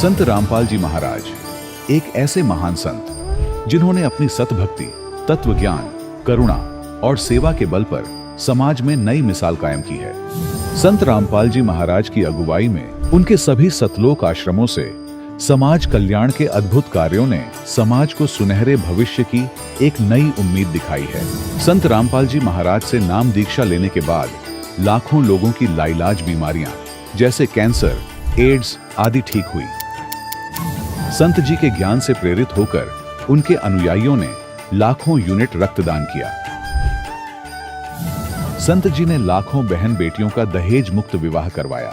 संत रामपाल जी महाराज एक ऐसे महान संत जिन्होंने अपनी सतभक्ति, तत्व ज्ञान, करुणा और सेवा के बल पर समाज में नई मिसाल कायम की है। संत रामपाल जी महाराज की अगुवाई में उनके सभी सतलोक आश्रमों से समाज कल्याण के अद्भुत कार्यों ने समाज को सुनहरे भविष्य की एक नई उम्मीद दिखाई है। संत रामपाल जी महाराज से नाम दीक्षा लेने के बाद लाखों लोगों की लाइलाज बीमारियां जैसे कैंसर, एड्स आदि ठीक हुई। संत जी के ज्ञान से प्रेरित होकर उनके अनुयायियों ने लाखों यूनिट रक्तदान किया। संत जी ने लाखों बहन बेटियों का दहेज मुक्त विवाह करवाया।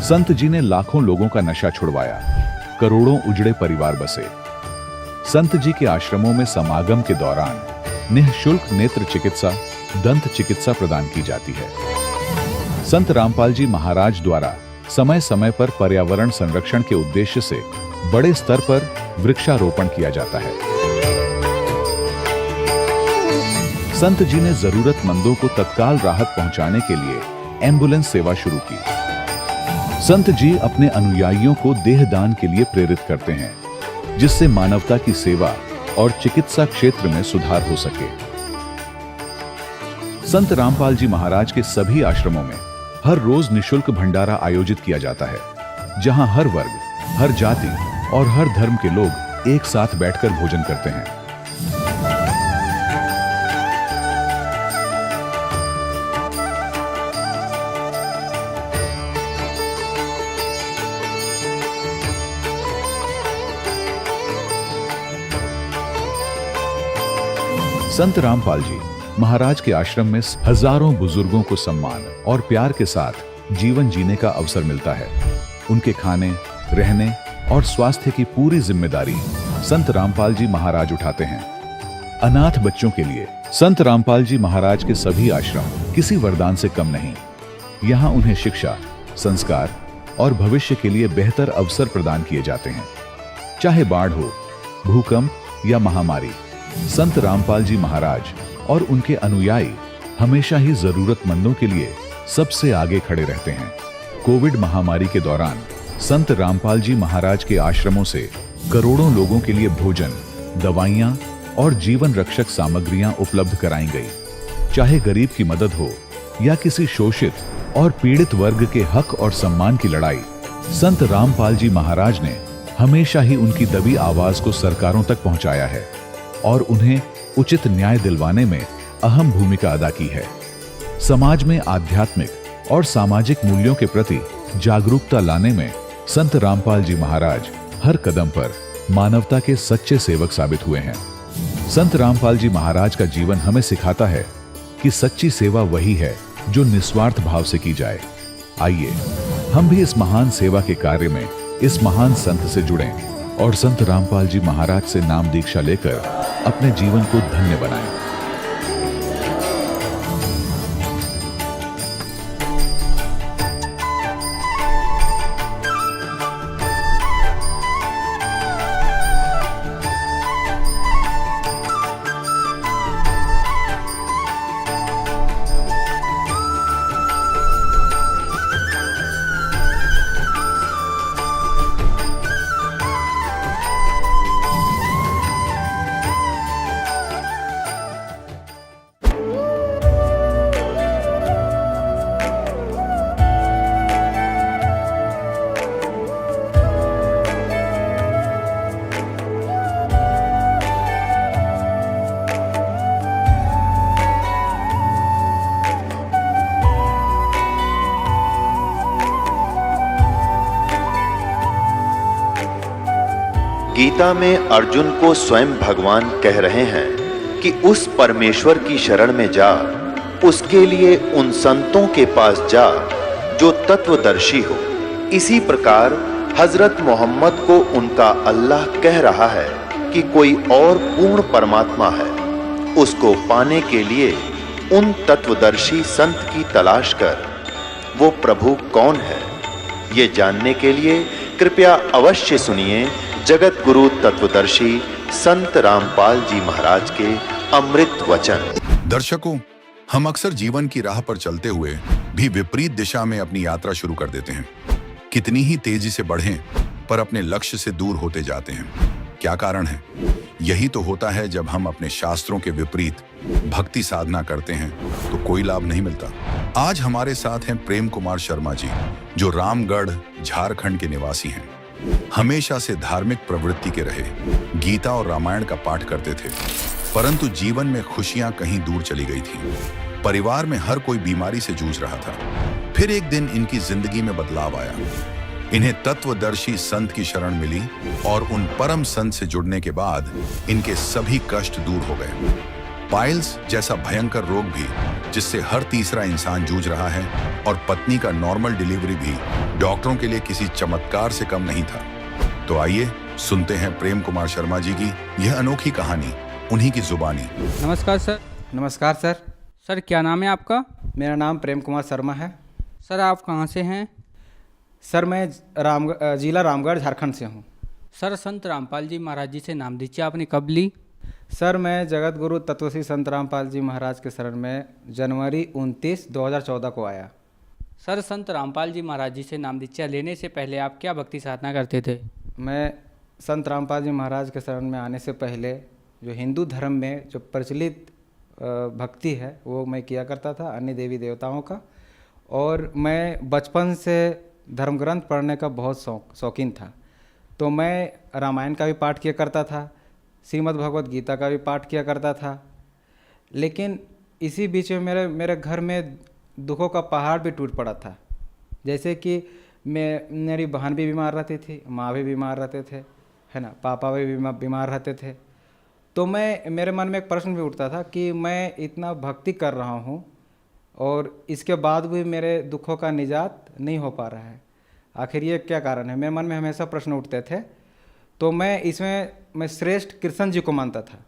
संत जी ने लाखों लोगों का नशा छुड़वाया, करोड़ों उजड़े परिवार बसे। संत जी के आश्रमों में समागम के दौरान निःशुल्क नेत्र चिकित्सा, दंत चिकित्सा प्रदान की जाती है। संत रामपाल जी महाराज द्वारा समय समय पर पर्यावरण संरक्षण के उद्देश्य से बड़े स्तर पर वृक्षारोपण किया जाता है। संत जी ने जरूरतमंदों को तत्काल राहत पहुंचाने के लिए एम्बुलेंस सेवा शुरू की। संत जी अपने अनुयायियों को देहदान के लिए प्रेरित करते हैं, जिससे मानवता की सेवा और चिकित्सा क्षेत्र में सुधार हो सके। संत रामपाल जी महाराज के सभी आश्रमों में हर रोज निःशुल्क भंडारा आयोजित किया जाता है, जहां हर वर्ग, हर जाति और हर धर्म के लोग एक साथ बैठकर भोजन करते हैं। संत रामपाल जी महाराज के आश्रम में हजारों बुजुर्गों को सम्मान और प्यार के साथ जीवन जीने का अवसर मिलता है। उनके खाने, रहने और स्वास्थ्य की पूरी जिम्मेदारी संत रामपाल जी महाराज उठाते हैं। अनाथ बच्चों के लिए संत रामपाल जी महाराज के सभी आश्रम किसी वरदान से कम नहीं। यहाँ उन्हें शिक्षा, संस्कार और भविष्य के लिए बेहतर अवसर प्रदान किए जाते हैं। चाहे बाढ़ हो, भूकंप या महामारी, संत रामपाल जी महाराज और उनके अनुयायी हमेशा ही जरूरतमंदों के लिए सबसे आगे खड़े रहते हैं। कोविड महामारी के दौरान संत रामपाल जी महाराज के आश्रमों से करोड़ों लोगों के लिए भोजन, दवाइयां और जीवन रक्षक सामग्रियां उपलब्ध कराई गई। चाहे गरीब की मदद हो या किसी शोषित और पीड़ित वर्ग के हक और सम्मान की लड़ाई, संत रामपाल जी महाराज ने हमेशा ही उनकी दबी आवाज को सरकारों तक पहुंचाया है और उन्हें उचित न्याय दिलवाने में अहम भूमिका अदा की है। समाज में आध्यात्मिक और सामाजिक मूल्यों के प्रति जागरूकता लाने में संत रामपाल जी महाराज हर कदम पर मानवता के सच्चे सेवक साबित हुए हैं। संत रामपाल जी महाराज का जीवन हमें सिखाता है कि सच्ची सेवा वही है जो निस्वार्थ भाव से की जाए। आइए हम भी इस महान सेवा के कार्य में इस महान संत से जुड़ें और संत रामपाल जी महाराज से नाम दीक्षा लेकर अपने जीवन को धन्य बनाएं। गीता में अर्जुन को स्वयं भगवान कह रहे हैं कि उस परमेश्वर की शरण में जा, उसके लिए उन संतों के पास जा जो तत्वदर्शी हो। इसी प्रकार हजरत मोहम्मद को उनका अल्लाह कह रहा है कि कोई और पूर्ण परमात्मा है। उसको पाने के लिए उन तत्वदर्शी संत की तलाश कर। वो प्रभु कौन है, ये जानने के लिए कृपया अवश्य सुनिए जगत गुरु तत्वदर्शी संत रामपाल जी महाराज के अमृत वचन। दर्शकों, हम अक्सर जीवन की राह पर चलते हुए भी विपरीत दिशा में अपनी यात्रा शुरू कर देते हैं। कितनी ही तेजी से बढ़ें, पर अपने लक्ष्य से दूर होते जाते हैं। क्या कारण है? यही तो होता है जब हम अपने शास्त्रों के विपरीत भक्ति साधना करते हैं तो कोई लाभ नहीं मिलता। आज हमारे साथ हैं प्रेम कुमार शर्मा जी, जो रामगढ़ झारखंड के निवासी हैं। हमेशा से धार्मिक प्रवृत्ति के रहे, गीता और रामायण का पाठ करते थे, परंतु जीवन में खुशियां कहीं दूर चली गई थी। परिवार में हर कोई बीमारी से जूझ रहा था। फिर एक दिन इनकी जिंदगी में बदलाव आया। इन्हें तत्वदर्शी संत की शरण मिली और उन परम संत से जुड़ने के बाद इनके सभी कष्ट दूर हो गए। पाइल्स जैसा भयंकर रोग भी, जिससे हर तीसरा इंसान जूझ रहा है, और पत्नी का नॉर्मल डिलीवरी भी डॉक्टरों के लिए किसी चमत्कार से कम नहीं था। तो आइए सुनते हैं प्रेम कुमार शर्मा जी की यह अनोखी कहानी, उन्हीं की जुबानी। नमस्कार सर। नमस्कार सर। सर क्या नाम है आपका? मेरा नाम प्रेम कुमार शर्मा है। सर आप कहाँ से हैं? सर मैं जिला रामगढ़ झारखंड से हूँ। सर संत रामपाल जी महाराज जी से नाम दीजिए, आपने कब ली? सर मैं जगत गुरु तत्वश्री संत रामपाल जी महाराज के शरण में जनवरी 29, 2014 को आया। सर संत रामपाल जी महाराज जी से नाम दीक्षा लेने से पहले आप क्या भक्ति साधना करते थे? मैं संत रामपाल जी महाराज के शरण में आने से पहले जो हिंदू धर्म में जो प्रचलित भक्ति है वो मैं किया करता था, अन्य देवी देवताओं का। और मैं बचपन से धर्म ग्रंथ पढ़ने का बहुत शौकीन था। तो मैं रामायण का भी पाठ किया करता था, श्रीमद् भगवत गीता का भी पाठ किया करता था। लेकिन इसी बीच में मेरे घर में दुखों का पहाड़ भी टूट पड़ा था। जैसे कि मेरी बहन भी बीमार रहती थी, माँ भी बीमार रहते थे, है ना, पापा भी बीमार रहते थे। तो मेरे मन में एक प्रश्न भी उठता था कि मैं इतना भक्ति कर रहा हूँ और इसके बाद भी मेरे दुखों का निजात नहीं हो पा रहा है। आखिर ये क्या कारण है? मेरे मन में हमेशा प्रश्न उठते थे। तो मैं श्रेष्ठ कृष्ण जी को मानता था,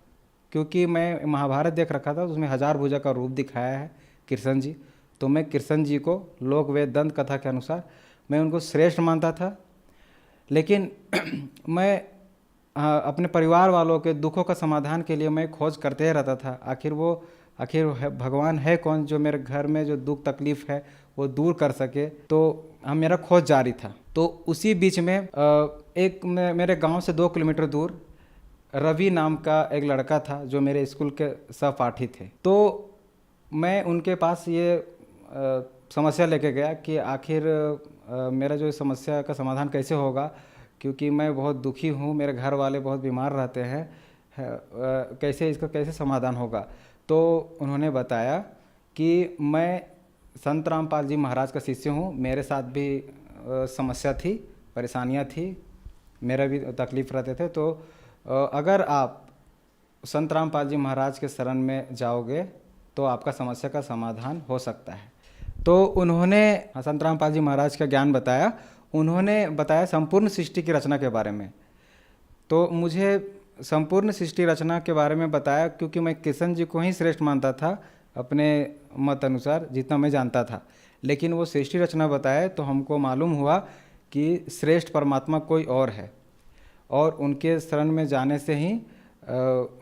क्योंकि मैं महाभारत देख रखा था, उसमें 1000 भुजा का रूप दिखाया है कृष्ण जी। तो मैं कृष्ण जी को लोक वेद दंत कथा के अनुसार मैं उनको श्रेष्ठ मानता था। लेकिन मैं अपने परिवार वालों के दुखों का समाधान के लिए मैं खोज करते ही रहता था। आखिर भगवान है कौन जो मेरे घर में जो दुख तकलीफ़ है वो दूर कर सके। तो मेरा खोज जारी था। तो उसी बीच में मेरे गांव से 2 किलोमीटर दूर रवि नाम का एक लड़का था जो मेरे स्कूल के सहपाठी थे। तो मैं उनके पास ये समस्या लेके गया कि आखिर मेरा जो समस्या का समाधान कैसे होगा, क्योंकि मैं बहुत दुखी हूँ, मेरे घर वाले बहुत बीमार रहते हैं, इसका कैसे समाधान होगा। तो उन्होंने बताया कि मैं संत रामपाल जी महाराज का शिष्य हूँ, मेरे साथ भी समस्या थी, परेशानियाँ थी, मेरा भी तकलीफ़ रहते थे। तो अगर आप संत रामपाल जी महाराज के शरण में जाओगे तो आपका समस्या का समाधान हो सकता है। तो उन्होंने संत रामपाल जी महाराज का ज्ञान बताया। उन्होंने बताया संपूर्ण सृष्टि की रचना के बारे में। तो मुझे संपूर्ण सृष्टि रचना के बारे में बताया, क्योंकि मैं कृष्ण जी को ही श्रेष्ठ मानता था अपने मत अनुसार, जितना मैं जानता था। लेकिन वो सृष्टि रचना बताए तो हमको मालूम हुआ कि श्रेष्ठ परमात्मा कोई और है, और उनके शरण में जाने से ही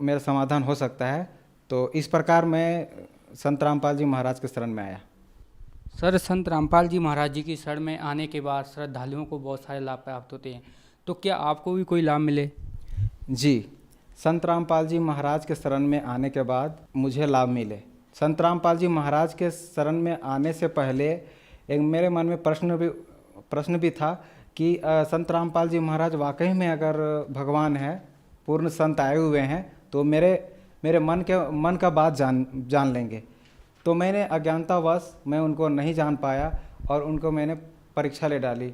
मेरा समाधान हो सकता है। तो इस प्रकार मैं संत रामपाल जी महाराज के शरण में आया। सर संत रामपाल जी महाराज जी की शरण में आने के बाद श्रद्धालुओं को बहुत सारे लाभ प्राप्त होते हैं, तो क्या आपको भी कोई लाभ मिले? जी, संत रामपाल जी महाराज के शरण में आने के बाद मुझे लाभ मिले। संत रामपाल जी महाराज के शरण में आने से पहले एक मेरे मन में प्रश्न भी था कि संत रामपाल जी महाराज वाकई में अगर भगवान है, पूर्ण संत आए हुए हैं, तो मेरे मन का बात जान लेंगे। तो मैंने अज्ञानतावश मैं उनको नहीं जान पाया और उनको मैंने परीक्षा ले डाली।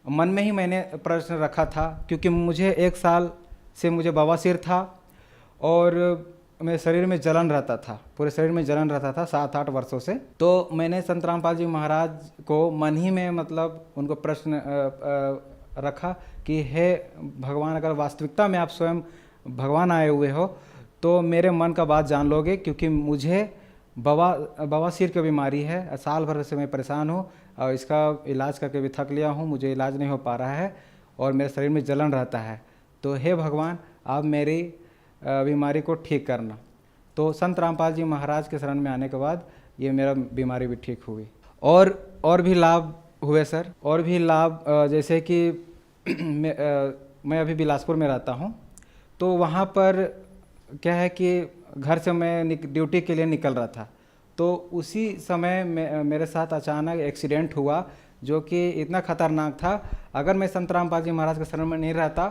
मन में ही मैंने प्रश्न रखा था, क्योंकि मुझे 1 साल से मुझे बवासीर था और मेरे शरीर में जलन रहता था, पूरे शरीर में जलन रहता था 7-8 वर्षों से। तो मैंने संत रामपाल जी महाराज को मन ही में उनको प्रश्न रखा कि हे भगवान, अगर वास्तविकता में आप स्वयं भगवान आए हुए हो तो मेरे मन का बात जान लोगे, क्योंकि मुझे बवासीर की बीमारी है, साल भर से मैं परेशान हूँ और इसका इलाज करके भी थक लिया हूँ, मुझे इलाज नहीं हो पा रहा है और मेरे शरीर में जलन रहता है। तो हे भगवान, आप मेरी बीमारी को ठीक करना। तो संत रामपाल जी महाराज के शरण में आने के बाद ये मेरा बीमारी भी ठीक हुई। और भी लाभ हुए सर, और भी लाभ जैसे कि मैं अभी बिलासपुर में रहता हूँ, तो वहाँ पर क्या है कि घर से मैं ड्यूटी के लिए निकल रहा था, तो उसी समय मेरे साथ अचानक एक्सीडेंट हुआ जो कि इतना ख़तरनाक था। अगर मैं संत रामपाल जी महाराज के शरण में नहीं रहता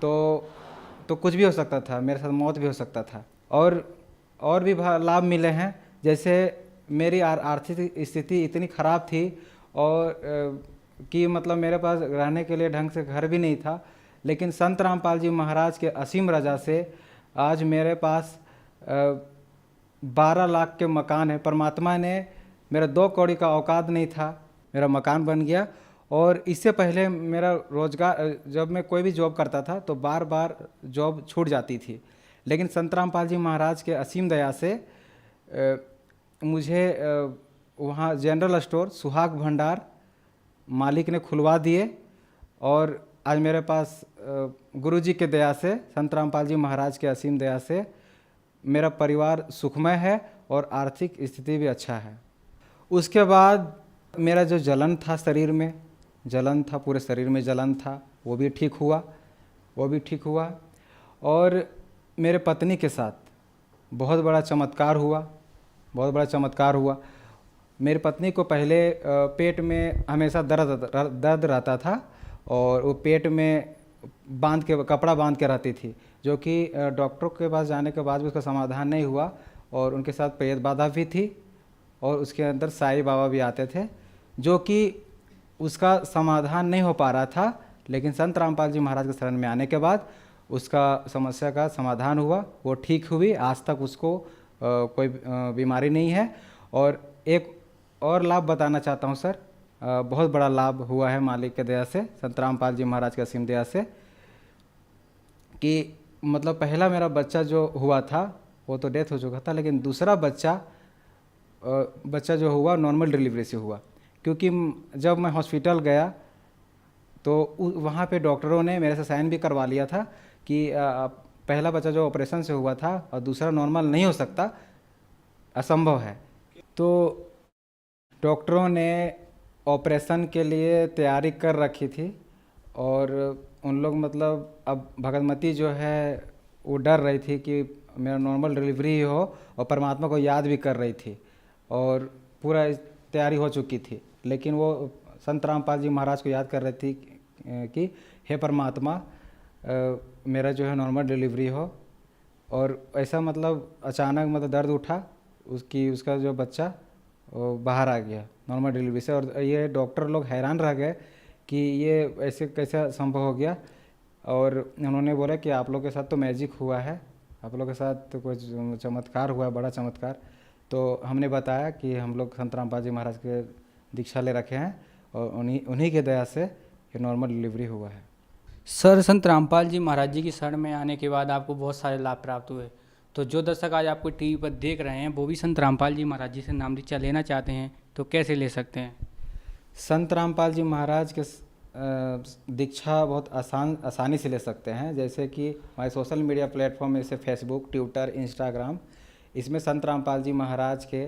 तो कुछ भी हो सकता था, मेरे साथ मौत भी हो सकता था। और भी लाभ मिले हैं, जैसे मेरी आर्थिक स्थिति इतनी ख़राब थी और कि मतलब मेरे पास रहने के लिए ढंग से घर भी नहीं था, लेकिन संत रामपाल जी महाराज के असीम रजा से आज मेरे पास 12 लाख के मकान है। परमात्मा ने, मेरा 2 कौड़ी का औकात नहीं था, मेरा मकान बन गया। और इससे पहले मेरा रोज़गार, जब मैं कोई भी जॉब करता था तो बार बार जॉब छूट जाती थी, लेकिन संत रामपाल जी महाराज के असीम दया से मुझे वहाँ जनरल स्टोर, सुहाग भंडार मालिक ने खुलवा दिए। और आज मेरे पास गुरुजी के दया से, संत रामपाल जी महाराज के असीम दया से मेरा परिवार सुखमय है और आर्थिक स्थिति भी अच्छा है। उसके बाद मेरा जो जलन था, शरीर में जलन था, पूरे शरीर में जलन था, वो भी ठीक हुआ। और मेरे पत्नी के साथ बहुत बड़ा चमत्कार हुआ। मेरी पत्नी को पहले पेट में हमेशा दर्द रहता था और वो पेट में कपड़ा बांध के रहती थी, जो कि डॉक्टरों के पास जाने के बाद भी उसका समाधान नहीं हुआ। और उनके साथ प्रेत बाधा भी थी और उसके अंदर साईं बाबा भी आते थे, जो कि उसका समाधान नहीं हो पा रहा था। लेकिन संत रामपाल जी महाराज के शरण में आने के बाद उसका समस्या का समाधान हुआ, वो ठीक हुई। आज तक उसको कोई बीमारी नहीं है। और एक और लाभ बताना चाहता हूँ सर, बहुत बड़ा लाभ हुआ है मालिक के दया से, संत रामपाल जी महाराज के असीम दया से, कि मतलब पहला मेरा बच्चा जो हुआ था वो तो डेथ हो चुका था, लेकिन दूसरा बच्चा जो हुआ नॉर्मल डिलीवरी से हुआ। क्योंकि जब मैं हॉस्पिटल गया तो वहाँ पे डॉक्टरों ने मेरे से साइन भी करवा लिया था कि पहला बच्चा जो ऑपरेशन से हुआ था और दूसरा नॉर्मल नहीं हो सकता, असंभव है। तो डॉक्टरों ने ऑपरेशन के लिए तैयारी कर रखी थी और उन लोग मतलब अब भगतमती जो है वो डर रही थी कि मेरा नॉर्मल डिलीवरी हो, और परमात्मा को याद भी कर रही थी और पूरा तैयारी हो चुकी थी। लेकिन वो संत रामपाल जी महाराज को याद कर रही थी कि हे परमात्मा, मेरा जो है नॉर्मल डिलीवरी हो। और ऐसा मतलब अचानक मतलब दर्द उठा, उसका जो बच्चा वो बाहर आ गया नॉर्मल डिलीवरी से। और ये डॉक्टर लोग हैरान रह गए कि ये ऐसे कैसा संभव हो गया। और उन्होंने बोला कि आप लोग के साथ तो मैजिक हुआ है, आप लोग के साथ तो कोई चमत्कार हुआ है, बड़ा चमत्कार। तो हमने बताया कि हम लोग संत रामपाल जी महाराज के दीक्षा ले रखे हैं और उन्हीं के दया से ये नॉर्मल डिलीवरी हुआ है। सर, संत रामपाल जी महाराज जी की शरण में आने के बाद आपको बहुत सारे लाभ प्राप्त हुए, तो जो दर्शक आज आपको टीवी पर देख रहे हैं वो भी संत रामपाल जी महाराज जी से नाम दीक्षा लेना चाहते हैं तो कैसे ले सकते हैं? संत रामपाल जी महाराज के दीक्षा बहुत आसानी से ले सकते हैं। जैसे कि हमारे सोशल मीडिया प्लेटफॉर्म जैसे फेसबुक, ट्विटर, इंस्टाग्राम, इसमें संत रामपाल जी महाराज के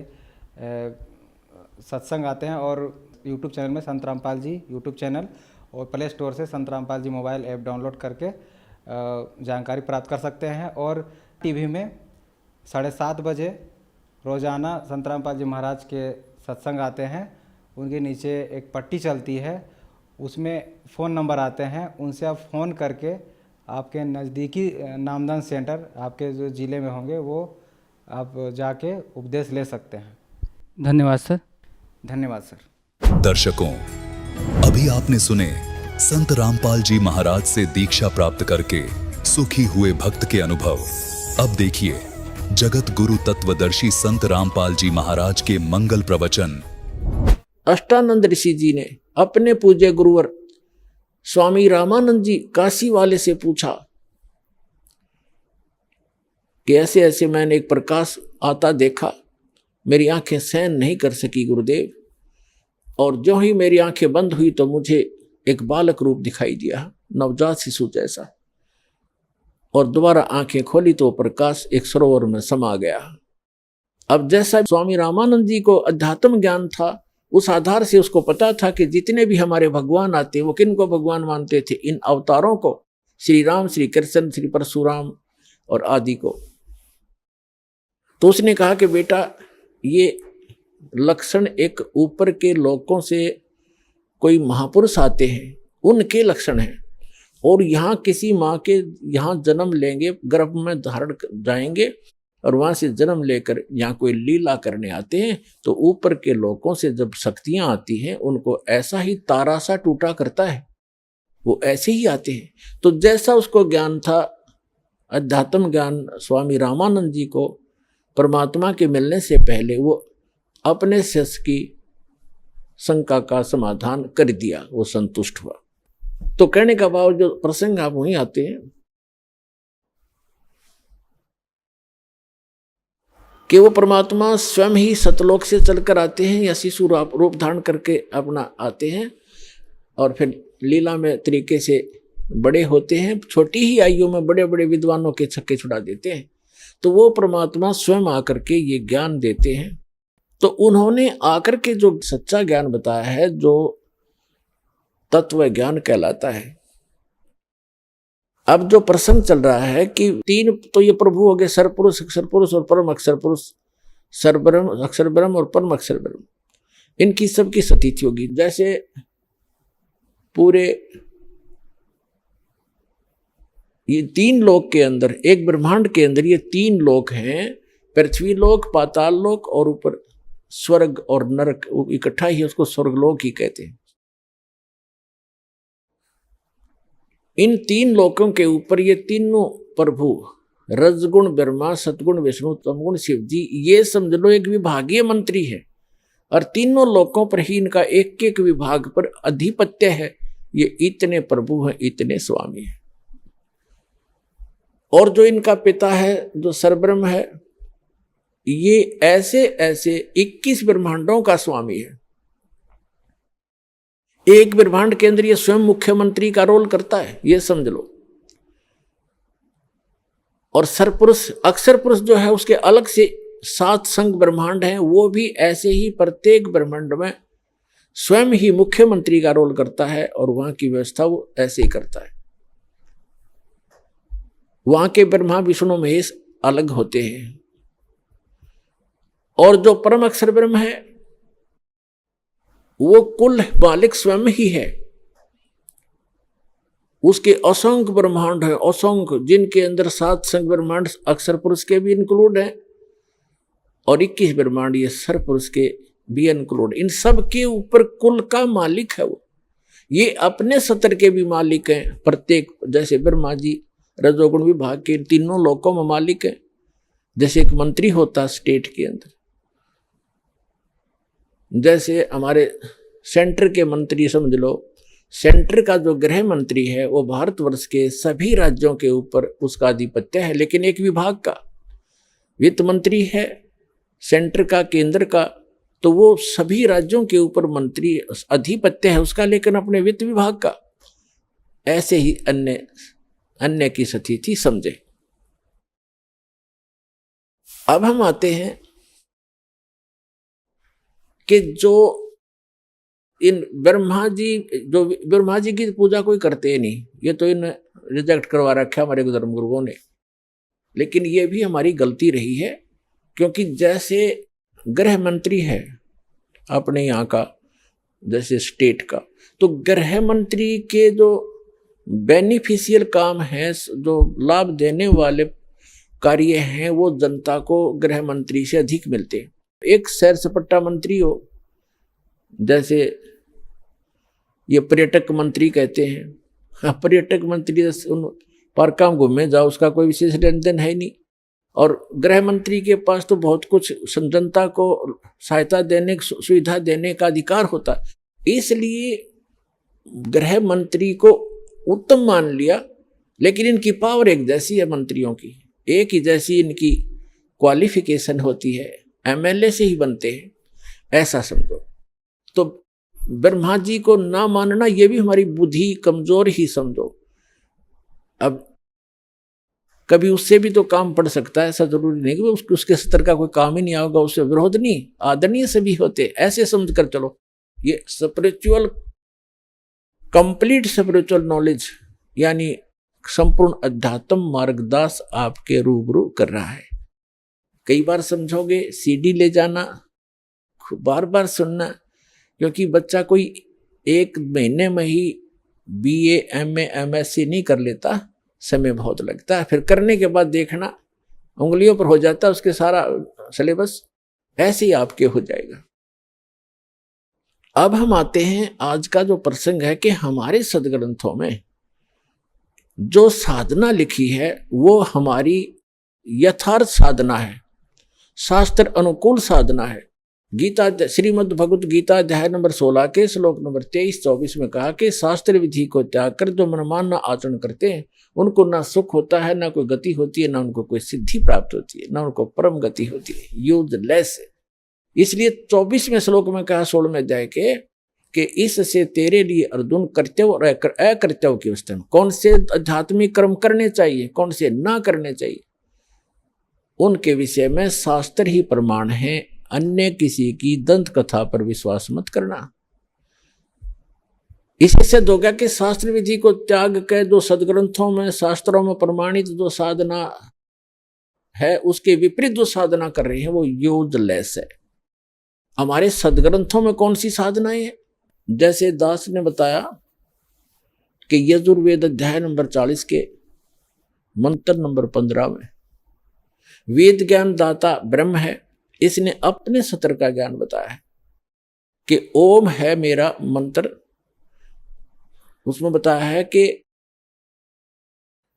सत्संग आते हैं। और यूट्यूब चैनल में संत रामपाल जी यूट्यूब चैनल, और प्ले स्टोर से संत Rampal ji mobile app download करके जानकारी प्राप्त कर सकते हैं। और टीवी में 7:30 बजे रोज़ाना संत रामपाल जी महाराज के सत्संग आते हैं। उनके नीचे एक पट्टी चलती है, उसमें फ़ोन नंबर आते हैं, उनसे आप फ़ोन करके आपके नज़दीकी नामदान सेंटर आपके जो ज़िले में होंगे वो आप जाके उपदेश ले सकते हैं। धन्यवाद सर। धन्यवाद सर। दर्शकों, अभी आपने सुने संत रामपाल जी महाराज से दीक्षा प्राप्त करके सुखी हुए भक्त के अनुभव। अब देखिए जगत गुरु तत्वदर्शी संत रामपाल जी महाराज के मंगल प्रवचन। अष्टानंद ऋषि जी ने अपने पूज्य गुरुवर स्वामी रामानंद जी काशी वाले से पूछा कि ऐसे ऐसे मैंने एक प्रकाश आता देखा, मेरी आंखें सहन नहीं कर सकी गुरुदेव, और जो ही मेरी आंखें बंद हुई तो मुझे एक बालक रूप दिखाई दिया, नवजात शिशु जैसा, और दोबारा आंखें खोली तो प्रकाश एक सरोवर में समा गया। अब जैसा स्वामी रामानंद जी को अध्यात्म ज्ञान था, उस आधार से उसको पता था कि जितने भी हमारे भगवान आते वो किन को भगवान मानते थे, इन अवतारों को, श्री राम, श्री कृष्ण, श्री परशुराम और आदि को। तो उसने कहा कि बेटा ये लक्षण एक ऊपर के लोकों से कोई महापुरुष आते हैं उनके लक्षण हैं, और यहाँ किसी माँ के यहाँ जन्म लेंगे, गर्भ में धारण जाएंगे और वहां से जन्म लेकर यहाँ कोई लीला करने आते हैं, तो ऊपर के लोकों से जब शक्तियां आती हैं उनको ऐसा ही तारा सा टूटा करता है, वो ऐसे ही आते हैं। तो जैसा उसको ज्ञान था, अध्यात्म ज्ञान स्वामी रामानंद जी को परमात्मा के मिलने से पहले, वो अपने शिष्य की शंका का समाधान कर दिया, वो संतुष्ट हुआ। तो कहने का भाव जो प्रसंग आप वहीं आते हैं कि वो परमात्मा स्वयं ही सतलोक से चलकर आते हैं या शिशु रूप धारण करके अपना आते हैं, और फिर लीला में तरीके से बड़े होते हैं, छोटी ही आयु में बड़े बड़े विद्वानों के छक्के छुड़ा देते हैं। तो वो परमात्मा स्वयं आकर के ये ज्ञान देते हैं। तो उन्होंने आकर के जो सच्चा ज्ञान बताया है, जो तत्व ज्ञान कहलाता है। अब जो प्रसंग चल रहा है कि तीन तो ये प्रभु हो गए, सरपुरुष, अक्षर पुरुष और परम अक्षर पुरुष, सरब्रह्म, अक्षर ब्रह्म और परम अक्षर ब्रह्म, इनकी सबकी सतीथि होगी। जैसे पूरे ये तीन लोक के अंदर, एक ब्रह्मांड के अंदर ये तीन लोक हैं, पृथ्वी लोक, पाताल लोक और ऊपर स्वर्ग और नरक, इकट्ठा ही उसको स्वर्गलोक ही कहते हैं। इन तीन लोकों के ऊपर ये तीनों प्रभु, रजगुण ब्रह्मा, सतगुण विष्णु, तमगुण शिव जी, ये समझ लो एक विभागीय मंत्री है, और तीनों लोकों पर ही इनका एक एक विभाग पर अधिपत्य है। ये इतने प्रभु हैं, इतने स्वामी हैं। और जो इनका पिता है, जो सरब्रह्म है, ये ऐसे ऐसे 21 ब्रह्मांडों का स्वामी है। एक ब्रह्मांड के अंदर ये स्वयं मुख्यमंत्री का रोल करता है, ये समझ लो। और सरपुरुष, अक्षर पुरुष जो है, उसके अलग से 7 संघ ब्रह्मांड हैं, वो भी ऐसे ही प्रत्येक ब्रह्मांड में स्वयं ही मुख्यमंत्री का रोल करता है, और वहां की व्यवस्था वो ऐसे ही करता है। वहां के ब्रह्मा विष्णु महेश अलग होते हैं। और जो परम अक्षर ब्रह्म है, वो कुल मालिक स्वयं ही है। उसके असंख्य ब्रह्मांड है, असंख्य, जिनके अंदर 7 संख्य ब्रह्मांड अक्षर पुरुष के भी इंक्लूड हैं, और 21 ब्रह्मांड ये सर पुरुष के भी इंक्लूड। इन सब के ऊपर कुल का मालिक है वो। ये अपने सत्र के भी मालिक हैं प्रत्येक, जैसे ब्रह्मा जी रजोगुण विभाग के तीनों लोकों में मालिक है। जैसे एक मंत्री होता स्टेट के अंदर, जैसे हमारे सेंटर के मंत्री समझ लो, सेंटर का जो गृह मंत्री है वो भारतवर्ष के सभी राज्यों के ऊपर उसका आधिपत्य है, लेकिन एक विभाग का। वित्त मंत्री है सेंटर का, केंद्र का, तो वो सभी राज्यों के ऊपर मंत्री आधिपत्य है उसका, लेकिन अपने वित्त विभाग का। ऐसे ही अन्य की स्थिति समझे। अब हम आते हैं कि जो इन ब्रह्मा जी की पूजा कोई करते ही नहीं, ये तो इन रिजेक्ट करवा रखा हमारे धर्म गुरुओं ने। लेकिन ये भी हमारी गलती रही है, क्योंकि जैसे गृह मंत्री है अपने यहाँ का, जैसे स्टेट का, तो गृह मंत्री के जो बेनिफिशियल काम है, जो लाभ देने वाले कार्य हैं, वो जनता को गृह मंत्री से अधिक मिलते हैं। एक सैर सपाटा मंत्री हो, जैसे ये पर्यटक मंत्री कहते हैं, हाँ, पर्यटक मंत्री उन पार्कों में घूमे जाओ, उसका कोई विशेष लेन देन है नहीं। और गृह मंत्री के पास तो बहुत कुछ जनता को सहायता देने, सुविधा देने का अधिकार होता है, इसलिए गृह मंत्री को उत्तम मान लिया। लेकिन इनकी पावर एक जैसी है मंत्रियों की, एक ही जैसी इनकी क्वालिफिकेशन होती है, एमएलए से ही बनते हैं, ऐसा समझो। तो ब्रह्मा जी को ना मानना ये भी हमारी बुद्धि कमजोर ही समझो। अब कभी उससे भी तो काम पड़ सकता है, ऐसा जरूरी नहीं कि उसके स्तर का कोई काम ही नहीं होगा, उससे विरोध नहीं, आदरणीय सभी होते, ऐसे समझ कर चलो। ये स्पिरिचुअल, कंप्लीट स्पिरिचुअल नॉलेज यानी संपूर्ण अध्यात्म मार्गदास आपके रूबरू कर रहा है। कई बार समझोगे, सीडी ले जाना, बार बार सुनना, क्योंकि बच्चा कोई एक महीने में ही BA MA MSc नहीं कर लेता, समय बहुत लगता है। फिर करने के बाद देखना उंगलियों पर हो जाता है उसके सारा सिलेबस, ऐसे ही आपके हो जाएगा। अब हम आते हैं, आज का जो प्रसंग है कि हमारे सदग्रंथों में जो साधना लिखी है वो हमारी यथार्थ साधना है, शास्त्र अनुकूल साधना है। गीता, श्रीमद् भगवत गीता अध्याय नंबर 16 के श्लोक नंबर 23-24 में कहा कि शास्त्र विधि को त्याग कर जो मनमाना आचरण करते हैं उनको ना सुख होता है, ना कोई गति होती है, ना उनको कोई सिद्धि प्राप्त होती है, ना उनको परम गति होती है, यूजलेस। इसलिए 24वें श्लोक में कहा 16वें अध्याय के कि इससे तेरे लिए अर्जुन कर्तव्य और अकर्तव्य की अवस्था में कौन से आध्यात्मिक कर्म करने चाहिए, कौन से ना करने चाहिए, उनके विषय में शास्त्र ही प्रमाण है। अन्य किसी की दंत कथा पर विश्वास मत करना। इससे सिद्ध हो गया कि शास्त्र विधि को त्याग कर जो सदग्रंथों में, शास्त्रों में प्रमाणित जो साधना है उसके विपरीत जो साधना कर रहे हैं वो यूजलेस है। हमारे सदग्रंथों में कौन सी साधनाएं हैं? जैसे दास ने बताया कि यजुर्वेद अध्याय नंबर 40 के मंत्र नंबर 15 में वेद ज्ञान दाता ब्रह्म है, इसने अपने सत्र का ज्ञान बताया है कि ओम है मेरा मंत्र। उसमें बताया है कि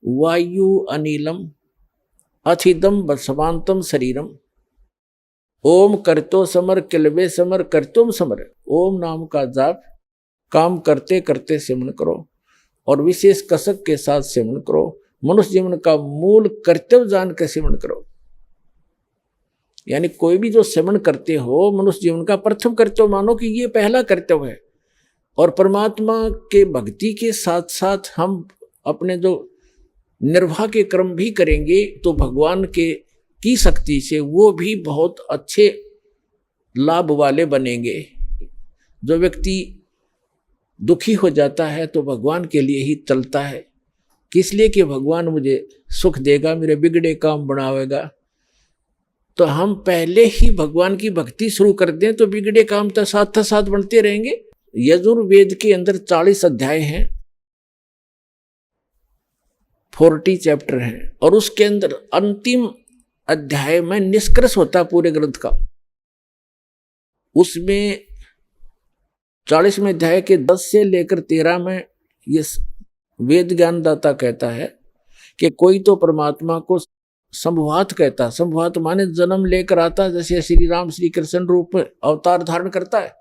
वायु अनिलम अथिदम बसवांतम शरीरम ओम करतो समर किलबे समर करतुम समर। ओम नाम का जाप काम करते करते सेवन करो और विशेष कसक के साथ सेवन करो। मनुष्य जीवन का मूल कर्तव्य जान के सेवन करो। यानी कोई भी जो सेवन करते हो मनुष्य जीवन का प्रथम कर्तव्य मानो कि ये पहला कर्तव्य है। और परमात्मा के भक्ति के साथ साथ हम अपने जो निर्वाह के कर्म भी करेंगे तो भगवान के की शक्ति से वो भी बहुत अच्छे लाभ वाले बनेंगे। जो व्यक्ति दुखी हो जाता है तो भगवान के लिए ही चलता है, किस लिए कि भगवान मुझे सुख देगा, मेरे बिगड़े काम बनावेगा। तो हम पहले ही भगवान की भक्ति शुरू कर दें तो बिगड़े काम तो साथ बनते रहेंगे। यजुर्वेद के अंदर 40 अध्याय हैं, 40 चैप्टर हैं और उसके अंदर अंतिम अध्याय में निष्कर्ष होता पूरे ग्रंथ का। उसमें 40वें अध्याय के 10 से लेकर 13 में ये वेद ज्ञानदाता कहता है कि कोई तो परमात्मा को संभवात कहता। संभवात माने जन्म लेकर आता, जैसे श्री राम श्री कृष्ण रूप में अवतार धारण करता है।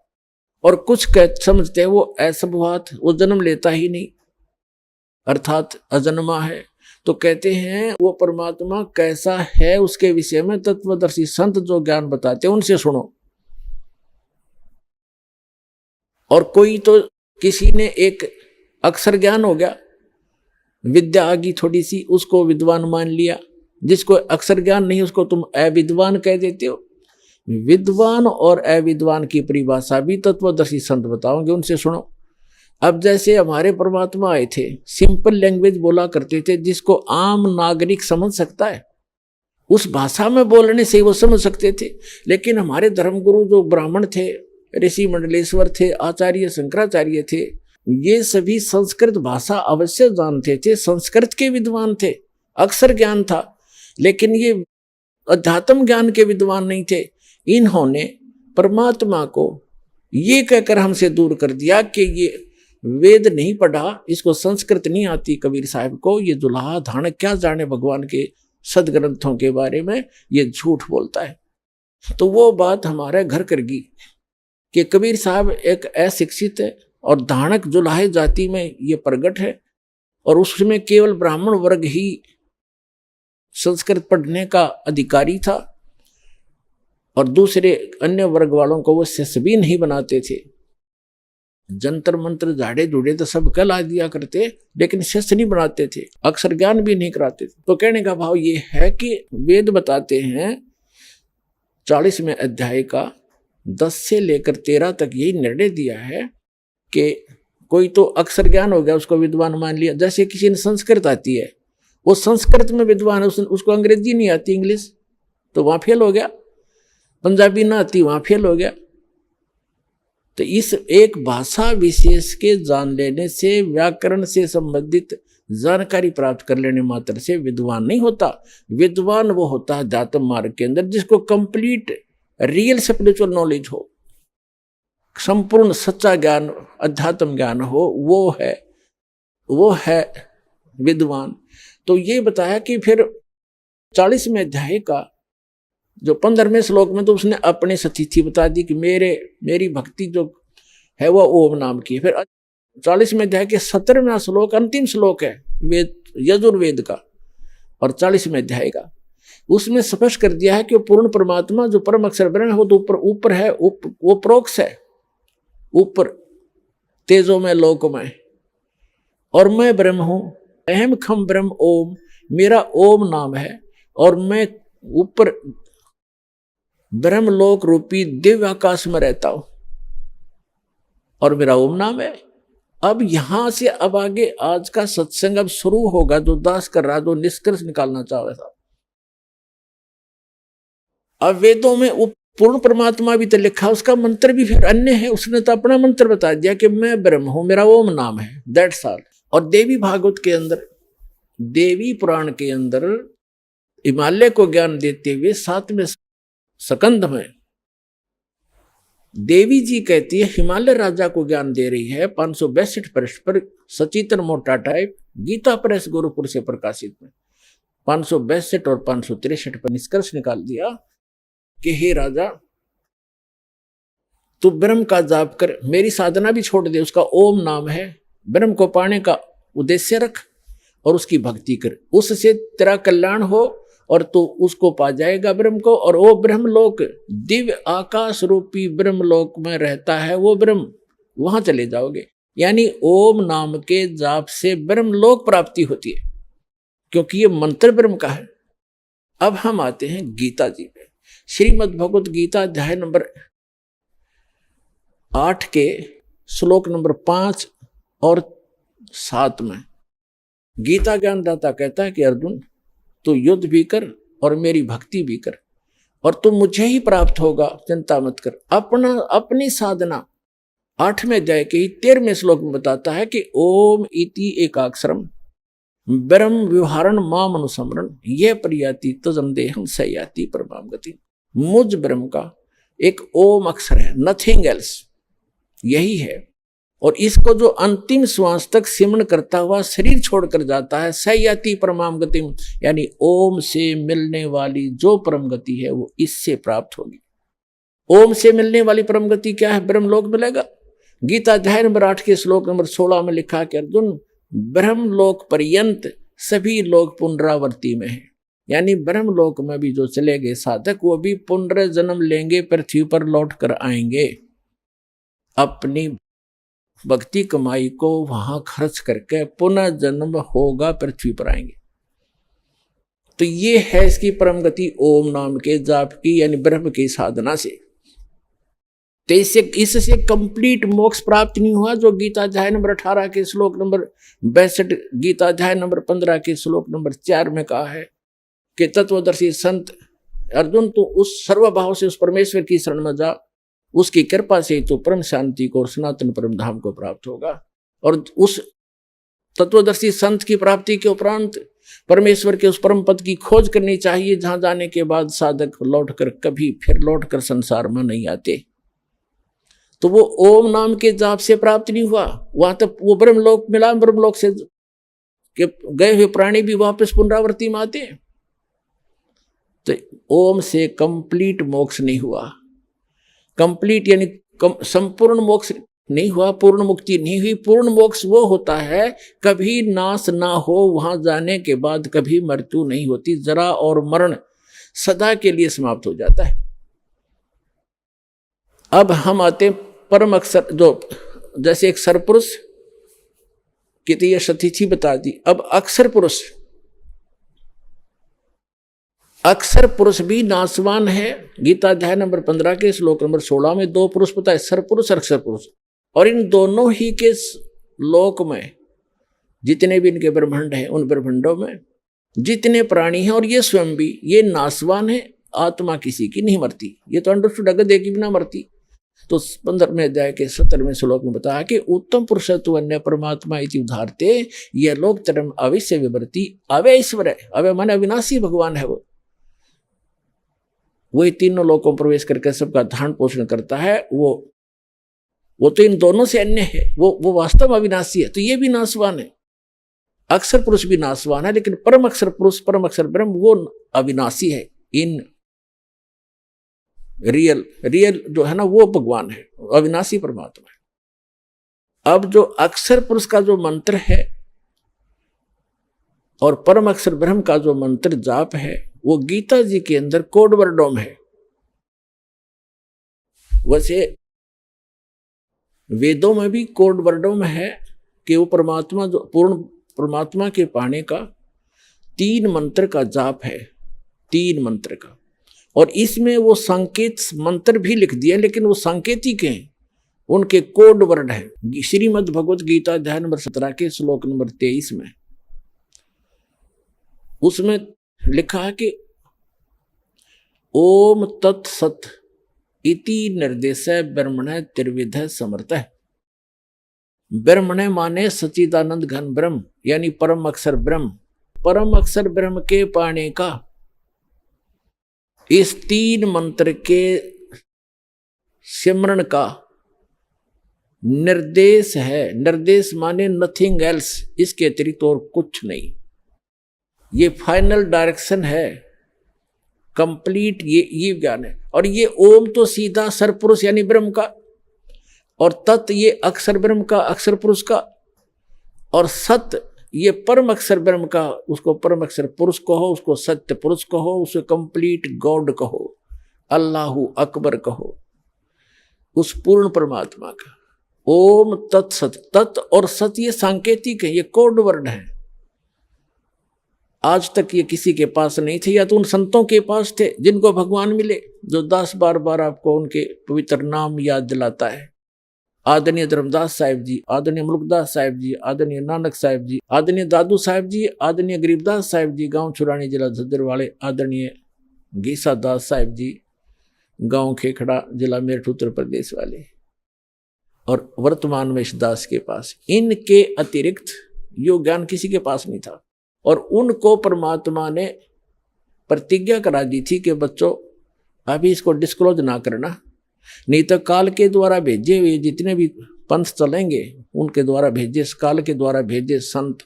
और कुछ समझते हैं वो असंभवात, वो जन्म लेता ही नहीं अर्थात अजन्मा है। तो कहते हैं वो परमात्मा कैसा है उसके विषय में तत्वदर्शी संत जो ज्ञान बताते हैं उनसे सुनो। और कोई तो किसी ने एक अक्षर ज्ञान हो गया, विद्या आ गई थोड़ी सी, उसको विद्वान मान लिया। जिसको अक्षर ज्ञान नहीं उसको तुम अविद्वान कह देते हो। विद्वान और अविद्वान की परिभाषा भी तत्वदर्शी संत बताओगे, उनसे सुनो। अब जैसे हमारे परमात्मा आए थे, सिंपल लैंग्वेज बोला करते थे जिसको आम नागरिक समझ सकता है, उस भाषा में बोलने से वो समझ सकते थे। लेकिन हमारे धर्मगुरु जो ब्राह्मण थे, ऋषि मंडलेश्वर थे, आचार्य शंकराचार्य थे, ये सभी संस्कृत भाषा अवश्य जानते थे, संस्कृत के विद्वान थे, अक्षर ज्ञान था, लेकिन ये अध्यात्म ज्ञान के विद्वान नहीं थे। इन्होंने परमात्मा को ये कहकर हमसे दूर कर दिया कि ये वेद नहीं पढ़ा, इसको संस्कृत नहीं आती कबीर साहब को, ये दुल्हा धान क्या जाने भगवान के सदग्रंथों के बारे में, ये झूठ बोलता है। तो वो बात हमारे घर कर गई कि कबीर साहब एक अशिक्षित है और धानक जुलाहे जाति में ये प्रगट है और उसमें केवल ब्राह्मण वर्ग ही संस्कृत पढ़ने का अधिकारी था और दूसरे अन्य वर्ग वालों को वो शिष्य भी नहीं बनाते थे। जंतर मंत्र झाड़े झूड़े तो सब कल आ दिया करते, लेकिन शस्त्र नहीं बनाते थे, अक्षर ज्ञान भी नहीं कराते थे। तो कहने का भाव ये है कि वेद बताते हैं 40वें अध्याय का 10 से लेकर 13 तक यही निर्णय दिया है कि कोई तो अक्षर ज्ञान हो गया उसको विद्वान मान लिया। जैसे किसी ने संस्कृत आती है, वो संस्कृत में विद्वान है, उसको अंग्रेजी नहीं आती इंग्लिश, तो वहां फेल हो गया। पंजाबी ना आती वहां फेल हो गया। तो इस एक भाषा विशेष के जान लेने से, व्याकरण से संबंधित जानकारी प्राप्त कर लेने मात्र से विद्वान नहीं होता। विद्वान वो होता है अध्यात्म मार्ग के अंदर जिसको कंप्लीट रियल स्पिरिचुअल नॉलेज हो, संपूर्ण सच्चा ज्ञान अध्यात्म ज्ञान हो, वो है विद्वान। तो ये बताया कि फिर 40वें अध्याय का जो 15वें श्लोक में तो उसने अपनी स्थिति बता दी कि मेरी भक्ति जो है वो ओम नाम की। फिर 40वें अध्याय के 17वां श्लोक अंतिम श्लोक है वेद यजुर्वेद का और 40वें अध्याय का, उसमें स्पष्ट कर दिया है कि वो पूर्ण परमात्मा जो परम अक्षर ब्रह्म है वो तो ऊपर है, वो प्रोक्ष है, ऊपर तेजो में लोक में, और मैं ब्रह्म हूं, अहम खम ब्रह्म ओम, मेरा ओम नाम है और मैं ऊपर ब्रह्मलोक रूपी दिव्य आकाश में रहता हूं और मेरा ओम नाम है। अब यहां से अब आगे आज का सत्संग अब शुरू होगा, जो दास कर रहा, जो निष्कर्ष निकालना चाह रहा था। अब वेदों में पूर्ण परमात्मा भी तो लिखा, उसका मंत्र भी फिर अन्य है, उसने तो अपना मंत्र बता दिया कि मैं ब्रह्म हूं, मेरा ओम नाम है, दैट्स ऑल। और देवी भागवत के अंदर, देवी पुराण के अंदर हिमालय को ज्ञान देते हुए 7वें स्कंध में देवी जी कहती है हिमालय राजा को ज्ञान दे रही है 562 पृष्ठ पर, सचित्र मोटा टाइप, गीता प्रेस गुरुपुर से प्रकाशित में 562 और 563 पर निष्कर्ष निकाल दिया कि हे राजा तू ब्रह्म का जाप कर, मेरी साधना भी छोड़ दे, उसका ओम नाम है, ब्रह्म को पाने का उद्देश्य रख और उसकी भक्ति कर, उससे तेरा कल्याण हो और तू उसको पा जाएगा ब्रह्म को। और वो ब्रह्मलोक दिव्य आकाश रूपी ब्रह्मलोक में रहता है वो ब्रह्म, वहां चले जाओगे। यानी ओम नाम के जाप से ब्रह्मलोक प्राप्ति होती है, क्योंकि ये मंत्र ब्रह्म का है। अब हम आते हैं गीता जी पे। श्रीमद् भगवत गीता अध्याय नंबर 8 के श्लोक नंबर 5 और 7 में गीता ज्ञानदाता कहता है कि अर्जुन तू युद्ध भी कर और मेरी भक्ति भी कर और तू मुझे ही प्राप्त होगा, चिंता मत कर। अपनी साधना 8वें अध्याय के 13वें श्लोक में बताता है कि ओम इति एकाक्षरम ब्रह्म व्यवहारण माम अनुसमरण यह प्रयाति तजम देहम सयाति परमाम गति। मुझ ब्रह्म का एक ओम अक्षर है, नथिंग एल्स, यही है। और इसको जो अंतिम श्वास तक सिमरण करता हुआ शरीर छोड़कर जाता है, सयाति परमाम गति, यानी ओम से मिलने वाली जो परम गति है वो इससे प्राप्त होगी। ओम से मिलने वाली परम गति क्या है? ब्रह्मलोक मिलेगा। गीता अध्याय नंबर 8 के श्लोक नंबर 16 में लिखा कि अर्जुन ब्रह्मलोक पर्यंत सभी लोग पुनरावर्ती में है, यानी ब्रह्मलोक में भी जो चले गए साधक वो भी पुनर्जन्म लेंगे, पृथ्वी पर लौट कर आएंगे, अपनी भक्ति कमाई को वहां खर्च करके पुनः जन्म होगा, पृथ्वी पर आएंगे। तो ये है इसकी परम गति ओम नाम के जाप की, यानी ब्रह्म की साधना से। तो इससे कंप्लीट मोक्ष प्राप्त नहीं हुआ, जो गीता अध्याय नंबर 18 के श्लोक नंबर 62, गीता अध्याय नंबर 15 के श्लोक नंबर 4 में कहा है कि तत्वदर्शी संत अर्जुन तू उस सर्वभाव से उस परमेश्वर की शरण में जा, उसकी कृपा से तो परम शांति को और सनातन परम धाम को प्राप्त होगा। और उस तत्वदर्शी संत की प्राप्ति के उपरांत परमेश्वर के उस परम पद की खोज करनी चाहिए, जहां जाने के बाद साधक लौटकर कभी फिर लौटकर संसार में नहीं आते। तो वो ओम नाम के जाप से प्राप्त नहीं हुआ, वहां तक वो ब्रह्मलोक मिला, ब्रह्मलोक से गए हुए प्राणी भी वापस पुनरावृत्ति में आते हैं। तो ओम से कंप्लीट मोक्ष नहीं हुआ, कंप्लीट यानी संपूर्ण मोक्ष नहीं हुआ, पूर्ण मुक्ति नहीं हुई। पूर्ण मोक्ष वो होता है कभी नाश ना हो, वहां जाने के बाद कभी मृत्यु नहीं होती, जरा और मरण सदा के लिए समाप्त हो जाता है। अब हम आते परम अक्षर जो जैसे एक सरपुरुष की तो ये सतिथि बता दी। अब अक्षर पुरुष, अक्षर पुरुष भी नाशवान है। गीता अध्याय नंबर 15 के श्लोक नंबर 16 में दो पुरुष बताए, सरपुरुष और अक्षर पुरुष। और इन दोनों ही के लोक में जितने भी इनके ब्रह्मांड हैं, उन ब्रह्मांडों में जितने प्राणी हैं और ये स्वयं भी, ये नाशवान है। आत्मा किसी की नहीं मरती, ये तो अंडरस्टूड, अगदे की भी ना मरती। तो 15वें अध्याय के 17वें श्लोक में बताया कि उत्तम पुरुषत्व अन्य परमात्मा इति उदाहरते, यह लोक तरम अवश्य विवर्ती अवय ईश्वर है। अवय माने अविनाशी भगवान है वो। वही तीनों लोकों में प्रवेश करके सबका धारण पोषण करता है। वो तो इन दोनों से अन्य है, वो वास्तव में अविनाशी है। तो ये भी नाशवान है, अक्षर पुरुष भी नाशवान है, लेकिन परम अक्षर पुरुष, परम अक्षर ब्रह्म वो अविनाशी है। इन रियल जो है ना वो भगवान है, अविनाशी परमात्मा है। अब जो अक्षर पुरुष का जो मंत्र है और परम अक्षर ब्रह्म का जो मंत्र जाप है, वो गीता जी के अंदर कोड वर्डों में है। वैसे वेदों में भी कोड वर्डों में है कि वो परमात्मा, जो पूर्ण परमात्मा के पाने का 3 मंत्र का जाप है, 3 मंत्र का। और इसमें वो संकेत मंत्र भी लिख दिए, लेकिन वो सांकेतिक हैं, उनके कोड वर्ड हैं। श्रीमद् भगवत गीता अध्याय नंबर 17 के श्लोक नंबर 23 में उसमें लिखा है कि ओम तत्सत इति निर्देश ब्रह्मण त्रिविध समर्थ। ब्रह्मण माने सच्चिदानंद घन ब्रह्म, यानी परम अक्षर ब्रह्म। परम अक्षर ब्रह्म के पाने का इस 3 मंत्र के सिमरण का निर्देश है। निर्देश माने नथिंग एल्स, इसके अतिरिक्त और कुछ नहीं। ये फाइनल डायरेक्शन है, कंप्लीट ये ज्ञान है। और ये ओम तो सीधा सरपुरुष यानी ब्रह्म का, और तत् ये अक्षर ब्रह्म का, अक्षर पुरुष का, और सत ये परम अक्षर ब्रह्म का। उसको परम अक्षर पुरुष कहो, उसको सत्य पुरुष कहो, उसे कंप्लीट गॉड कहो, अल्लाहु अकबर कहो, उस पूर्ण परमात्मा का। ओम तत्सत, तत् और सत ये सांकेतिक है, ये कोड वर्ड है। आज तक ये किसी के पास नहीं थे, या तो उन संतों के पास थे जिनको भगवान मिले, जो 10 बार आपको उनके पवित्र नाम याद दिलाता है। आदरणीय धर्मदास साहिब जी, आदरणीय मुल्कदास साहिब जी, आदरणीय नानक साहिब जी, आदरणीय दादू साहिब जी, आदरणीय गरीबदास साहिब जी, गांव छुरानी जिला झज्जर वाले, आदरणीय गीसा दास साहिब जी, गांव खेखड़ा जिला मेरठ उत्तर प्रदेश वाले, और वर्तमान में इस दास के पास। इनके अतिरिक्त यो ज्ञान किसी के पास नहीं था। और उनको परमात्मा ने प्रतिज्ञा करा दी थी कि बच्चों अभी इसको डिस्क्लोज ना करना, नहीं तो काल के द्वारा भेजे हुए जितने भी पंथ चलेंगे उनके द्वारा भेजे, काल के द्वारा भेजे संत।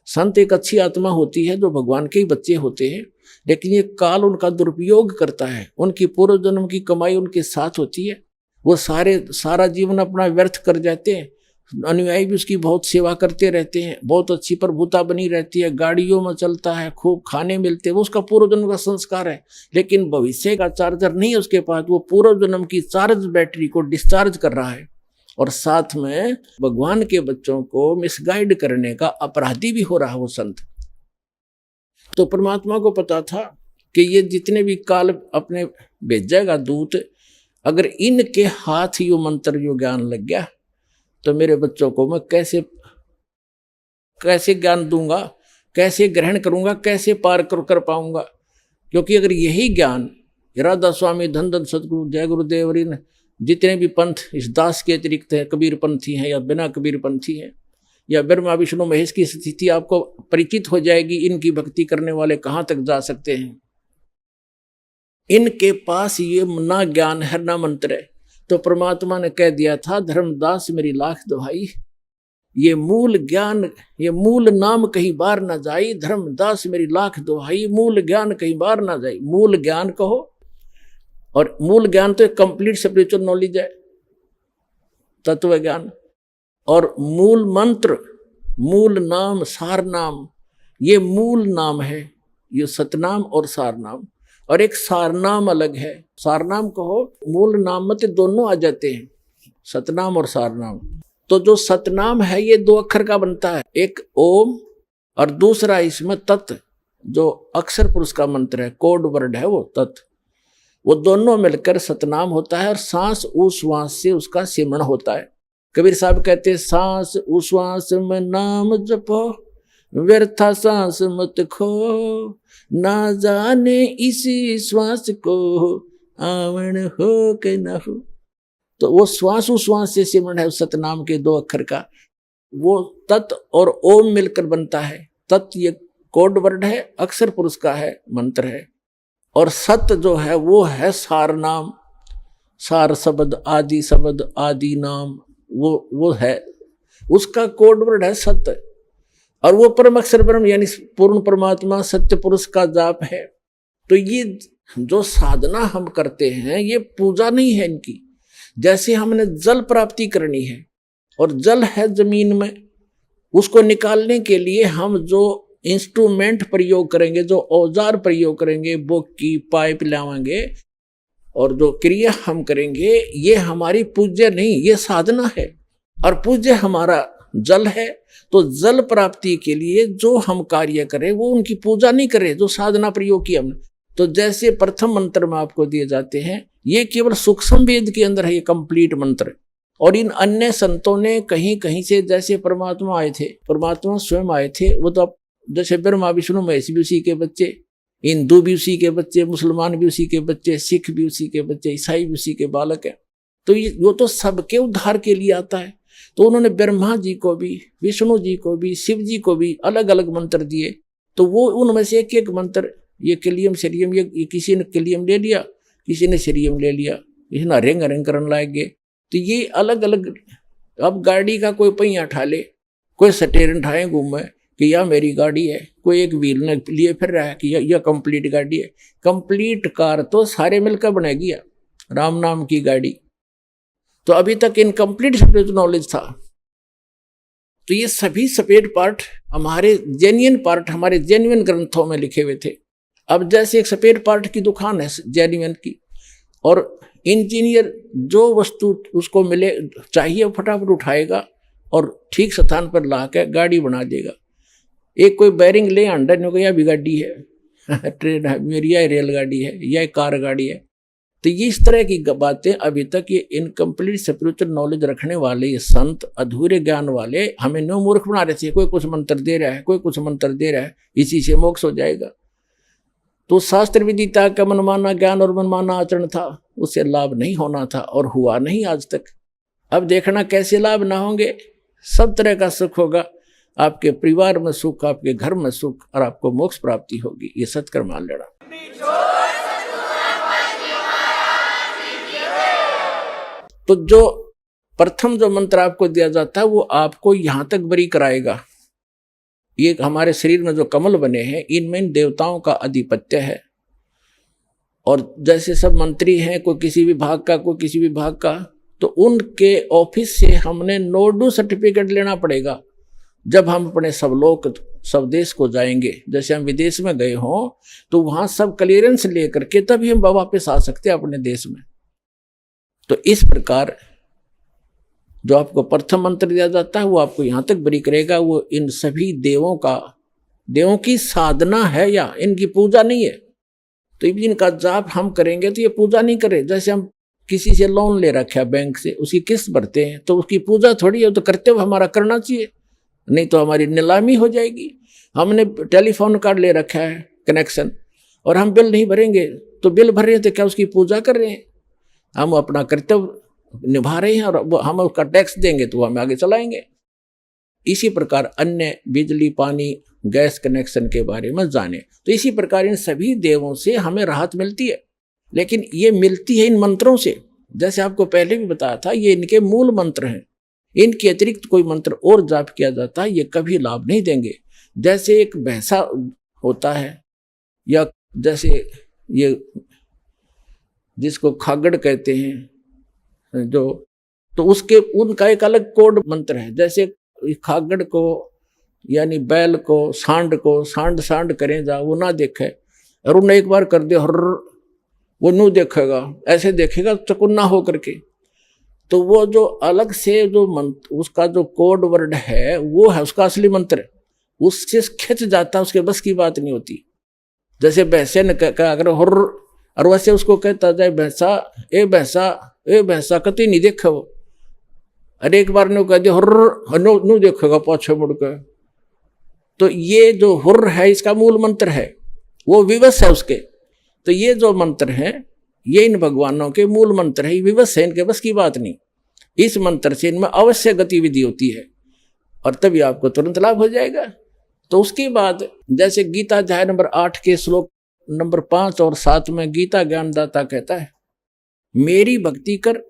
संत एक अच्छी आत्मा होती है जो भगवान के ही बच्चे होते हैं, लेकिन ये काल उनका दुरुपयोग करता है। उनकी पूर्व जन्म की कमाई उनके साथ होती है, वो सारा जीवन अपना व्यर्थ कर जाते हैं। अनुयायी भी उसकी बहुत सेवा करते रहते हैं, बहुत अच्छी प्रभुता बनी रहती है, गाड़ियों में चलता है, खूब खाने मिलते हैं, वो उसका पूर्व जन्म का संस्कार है। लेकिन भविष्य का चार्जर नहीं है उसके पास, वो पूर्व जन्म की चार्ज बैटरी को डिस्चार्ज कर रहा है, और साथ में भगवान के बच्चों को मिसगाइड करने का अपराधी भी हो रहा है वो संत। तो परमात्मा को पता था कि ये जितने भी काल अपने भेजेगा दूत, अगर इनके हाथ यो मंत्र यो ज्ञान लग गया तो मेरे बच्चों को मैं कैसे ज्ञान दूंगा, कैसे ग्रहण करूंगा, कैसे पार कर पाऊंगा। क्योंकि अगर यही ज्ञान राधा स्वामी, धन धन सदगुरु, जय गुरुदेव, जितने भी पंथ इस दास के अतिरिक्त है, कबीर पंथी हैं या बिना कबीर पंथी हैं, या ब्रह्मा विष्णु महेश की स्थिति आपको परिचित हो जाएगी। इनकी भक्ति करने वाले कहाँ तक जा सकते हैं। इनके पास ये ना ज्ञान है ना मंत्र है। तो परमात्मा ने कह दिया था, धर्मदास मेरी लाख दुहाई, ये मूल ज्ञान, ये मूल नाम कहीं बार ना जाई। धर्मदास मेरी लाख दुहाई, मूल ज्ञान कहीं बार ना जाई। मूल ज्ञान कहो, और मूल ज्ञान तो एक कंप्लीट स्पिरिचुअल नॉलेज है, तत्व ज्ञान। और मूल मंत्र, मूल नाम, सार नाम, ये मूल नाम है, ये सतनाम और सार नाम। और एक सारनाम अलग है। सारनाम कहो, मूल नाम में तो दोनों आ जाते हैं, सतनाम और सारनाम। तो जो सतनाम है ये 2 अक्षर का बनता है, एक ओम और दूसरा इसमें तत्, जो अक्षर पुरुष का मंत्र है, कोड वर्ड है वो तत्, वो दोनों मिलकर सतनाम होता है। और सांस उश्वास से उसका सिमरण होता है। कबीर साहब कहते हैं, सांस उश्वास में नाम जपो, व्यर्था सांस मत खो, ना जाने इसी श्वास को आवण हो के न हो। तो वो श्वास उश्वास से सिमरण है उस सतनाम के 2 अक्षर का। वो तत् और ओम मिलकर बनता है। तत् ये कोड वर्ड है, अक्षर पुरुष का है, मंत्र है। और सत जो है वो है सार नाम, सार शब्द, आदि नाम, वो है, उसका कोड वर्ड है सत्य। और वो परम अक्षर ब्रह्म यानी पूर्ण परमात्मा सत्य पुरुष का जाप है। तो ये जो साधना हम करते हैं ये पूजा नहीं है इनकी। जैसे हमने जल प्राप्ति करनी है और जल है जमीन में, उसको निकालने के लिए हम जो इंस्ट्रूमेंट प्रयोग करेंगे, जो औजार प्रयोग करेंगे, बोकी पाइप लावांगे और जो क्रिया हम करेंगे, ये हमारी पूज्य नहीं, ये साधना है। और पूज्य हमारा जल है। तो जल प्राप्ति के लिए जो हम कार्य करें वो उनकी पूजा नहीं करें, जो साधना प्रयोग की हमने। तो जैसे प्रथम मंत्र में आपको दिए जाते हैं, ये केवल सूक्ष्म वेद के अंदर है, ये कंप्लीट मंत्र। और इन अन्य संतों ने कहीं कहीं से, जैसे परमात्मा आए थे, परमात्मा स्वयं आए थे, वो तो अब जैसे ब्रह्मा विष्णु महेश भी उसी के बच्चे, हिंदू भी उसी के बच्चे, मुसलमान भी उसी के बच्चे, सिख भी उसी के बच्चे, ईसाई भी उसी के बालक है। तो वो तो सबके उद्धार के लिए आता है। तो उन्होंने ब्रह्मा जी को भी, विष्णु जी को भी, शिव जी को भी अलग अलग मंत्र दिए। तो वो उनमें से एक एक मंत्र, ये किलियम शरीयम, ये किसी ने किलियम ले लिया, किसी ने शरीयम ले लिया, किसी ने हरेंग हरेंग करने लग गए। तो ये अलग अलग, अब गाड़ी का कोई पहिया उठा ले, कोई स्टेयरिंग उठाए घूमे कि यह मेरी गाड़ी है, कोई एक व्हील ने लिए फिर रहा है कि यह कंप्लीट गाड़ी है। कंप्लीट कार तो सारे मिलकर बनेगी, राम नाम की गाड़ी। तो अभी तक इनकम्प्लीट स्पिरिचुअल नॉलेज था। तो ये सभी सफेद पार्ट हमारे जेन्युइन पार्ट, हमारे जेन्युइन ग्रंथों में लिखे हुए थे। अब जैसे एक सफेद पार्ट की दुकान है जेन्युइन की, और इंजीनियर जो वस्तु उसको मिले चाहिए फटाफट उठाएगा और ठीक स्थान पर ला के गाड़ी बना देगा। एक कोई बैरिंग ले अंडर ने या भी गाड़ी है, ट्रेन है मेरी, या रेलगाड़ी है, या कार गाड़ी है। तो ये इस तरह की बातें अभी तक ये इनकम्प्लीट स्पिरिचुअल नॉलेज रखने वाले ये संत, अधूरे ज्ञान वाले हमें नो मूर्ख बना रहे थे। कोई कुछ मंत्र दे रहा है, कोई कुछ मंत्र दे रहा है, इसी से मोक्ष हो जाएगा। तो शास्त्र विदिता का मनमाना ज्ञान और मनमाना आचरण था, उससे लाभ नहीं होना था और हुआ नहीं आज तक। अब देखना कैसे लाभ ना होंगे। सब तरह का सुख होगा, आपके परिवार में सुख, आपके घर में सुख, और आपको मोक्ष प्राप्ति होगी। ये सत्कर्म मान लेना। तो जो प्रथम जो मंत्र आपको दिया जाता है वो आपको यहां तक बरी कराएगा। ये हमारे शरीर में जो कमल बने हैं, इनमें इन देवताओं का आधिपत्य है। और जैसे सब मंत्री हैं, कोई किसी विभाग का, कोई किसी विभाग का, तो उनके ऑफिस से हमने नोडू सर्टिफिकेट लेना पड़ेगा। जब हम अपने सब लोग सब देश को जाएंगे, जैसे हम विदेश में गए हों, तो वहां सब क्लियरेंस लेकर के तभी हम वापस आ सकते हैं अपने देश में। तो इस प्रकार जो आपको प्रथम मंत्र दिया जाता है वो आपको यहां तक बरी करेगा। वो इन सभी देवों की साधना है, या इनकी पूजा नहीं है। तो इनका जाप हम करेंगे तो ये पूजा नहीं करे। जैसे हम किसी से लोन ले रखा है बैंक से, उसकी किस्त भरते हैं, तो उसकी पूजा थोड़ी है, तो करते हुए हमारा करना चाहिए, नहीं तो हमारी नीलामी हो जाएगी। हमने टेलीफोन कार्ड ले रखा है कनेक्शन, और हम बिल नहीं भरेंगे, तो बिल भर रहे हैं तो क्या उसकी पूजा कर रहे हैं? हम अपना कर्तव्य निभा रहे हैं, और हम उसका टैक्स देंगे तो हम आगे चलाएंगे। इसी प्रकार अन्य बिजली, पानी, गैस कनेक्शन के बारे में जाने। तो इसी प्रकार इन सभी देवों से हमें राहत मिलती है, लेकिन ये मिलती है इन मंत्रों से। जैसे आपको पहले भी बताया था, ये इनके मूल मंत्र हैं। इनके अतिरिक्त कोई मंत्र और जाप किया जाता है, ये कभी लाभ नहीं देंगे। जैसे एक भैंसा होता है, या जैसे ये जिसको खागड़ कहते हैं, जो तो उसके उनका एक अलग कोड मंत्र है। जैसे खागड़ को यानी बैल को सांड सांड करें जा वो ना देखे, और उन्हें एक बार कर दे हर वो नू देखेगा, ऐसे देखेगा चकुन्ना हो करके। तो वो जो अलग से जो मंत्र, उसका जो कोड वर्ड है वो है उसका असली मंत्र, उससे खिंच जाता, उसके बस की बात नहीं होती। जैसे भैंसे ने कहा अगर हुर्र, और वैसे उसको कहता जाए भैंसा ए भैंसा ए भैंसा, कतई नहीं देखा वो। अरे एक बार ने कह दिया हुर्र, नो देखेगा पाछे मुड़ के। तो ये जो हुर्र है इसका मूल मंत्र है, वो विवश है उसके। तो ये जो मंत्र है ये इन भगवानों के मूल मंत्र है, विवश है, इनके बस की बात नहीं। इस मंत्र से इनमें अवश्य गतिविधि होती है और तभी आपको तुरंत लाभ हो जाएगा। तो उसके बाद जैसे गीता अध्याय नंबर 8 के श्लोक नंबर 5 और 7 में गीता ज्ञानदाता कहता है मेरी भक्ति कर।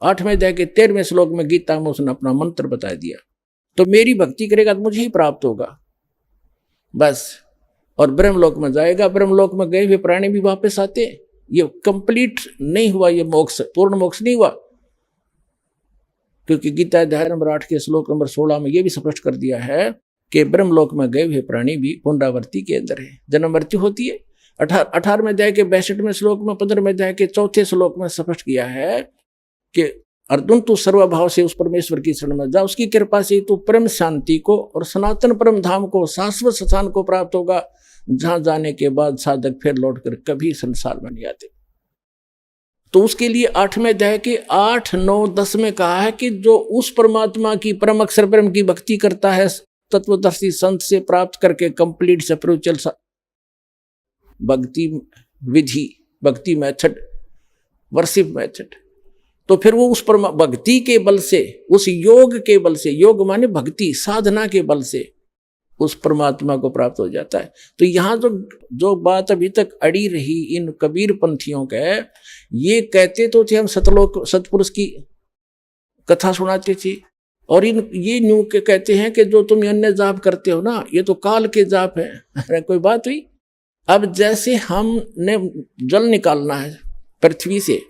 8वें अध्याय के 13वें श्लोक में गीता में उसने अपना मंत्र बता दिया। तो मेरी भक्ति करेगा तो मुझे ही प्राप्त होगा बस, और ब्रह्मलोक में जाएगा। ब्रह्मलोक में गए हुए प्राणी भी वापस आते। ये कंप्लीट नहीं हुआ, ये मोक्ष पूर्ण मोक्ष नहीं हुआ, क्योंकि गीता अध्याय नंबर 8 के श्लोक नंबर 16 में ये भी स्पष्ट कर दिया है कि ब्रह्मलोक में गए हुए प्राणी भी पुनरावृत्ति के अंदर है, जन्म मृत्यु होती है। 18वें अध्याय के 62वें श्लोक में 15वें अध्याय के 4थे श्लोक में स्पष्ट किया है कि अर्जुन तू सर्वभाव से उस परमेश्वर की शरण में जा, उसकी कृपा से तू परम शांति को और सनातन परम धाम को, शाश्वत स्थान को प्राप्त होगा, जहां जाने के बाद साधक फिर लौटकर कभी संसार में नहीं आते। तो उसके लिए 8वें अध्याय के 8, 9, 10 में कहा है कि जो उस परमात्मा की परम अक्षर ब्रह्म की भक्ति करता है तत्वदर्शी संत से प्राप्त करके कंप्लीट स्पिरिचुअल भक्ति विधि, भक्ति मेथड, वर्शिप मेथड, तो फिर वो उस भक्ति के बल से, उस योग के बल से, योग माने भक्ति साधना के बल से उस परमात्मा को प्राप्त हो जाता है। तो यहाँ जो बात अभी तक अड़ी रही इन कबीर पंथियों के, ये कहते तो थे हम सतलोक सतपुरुष की कथा सुनाते थे, और ये न्यू के कहते हैं कि जो तुम अन्य जाप करते हो ना, ये तो काल के जाप है। अरे कोई बात हुई? अब जैसे हमने जल निकालना है पृथ्वी से,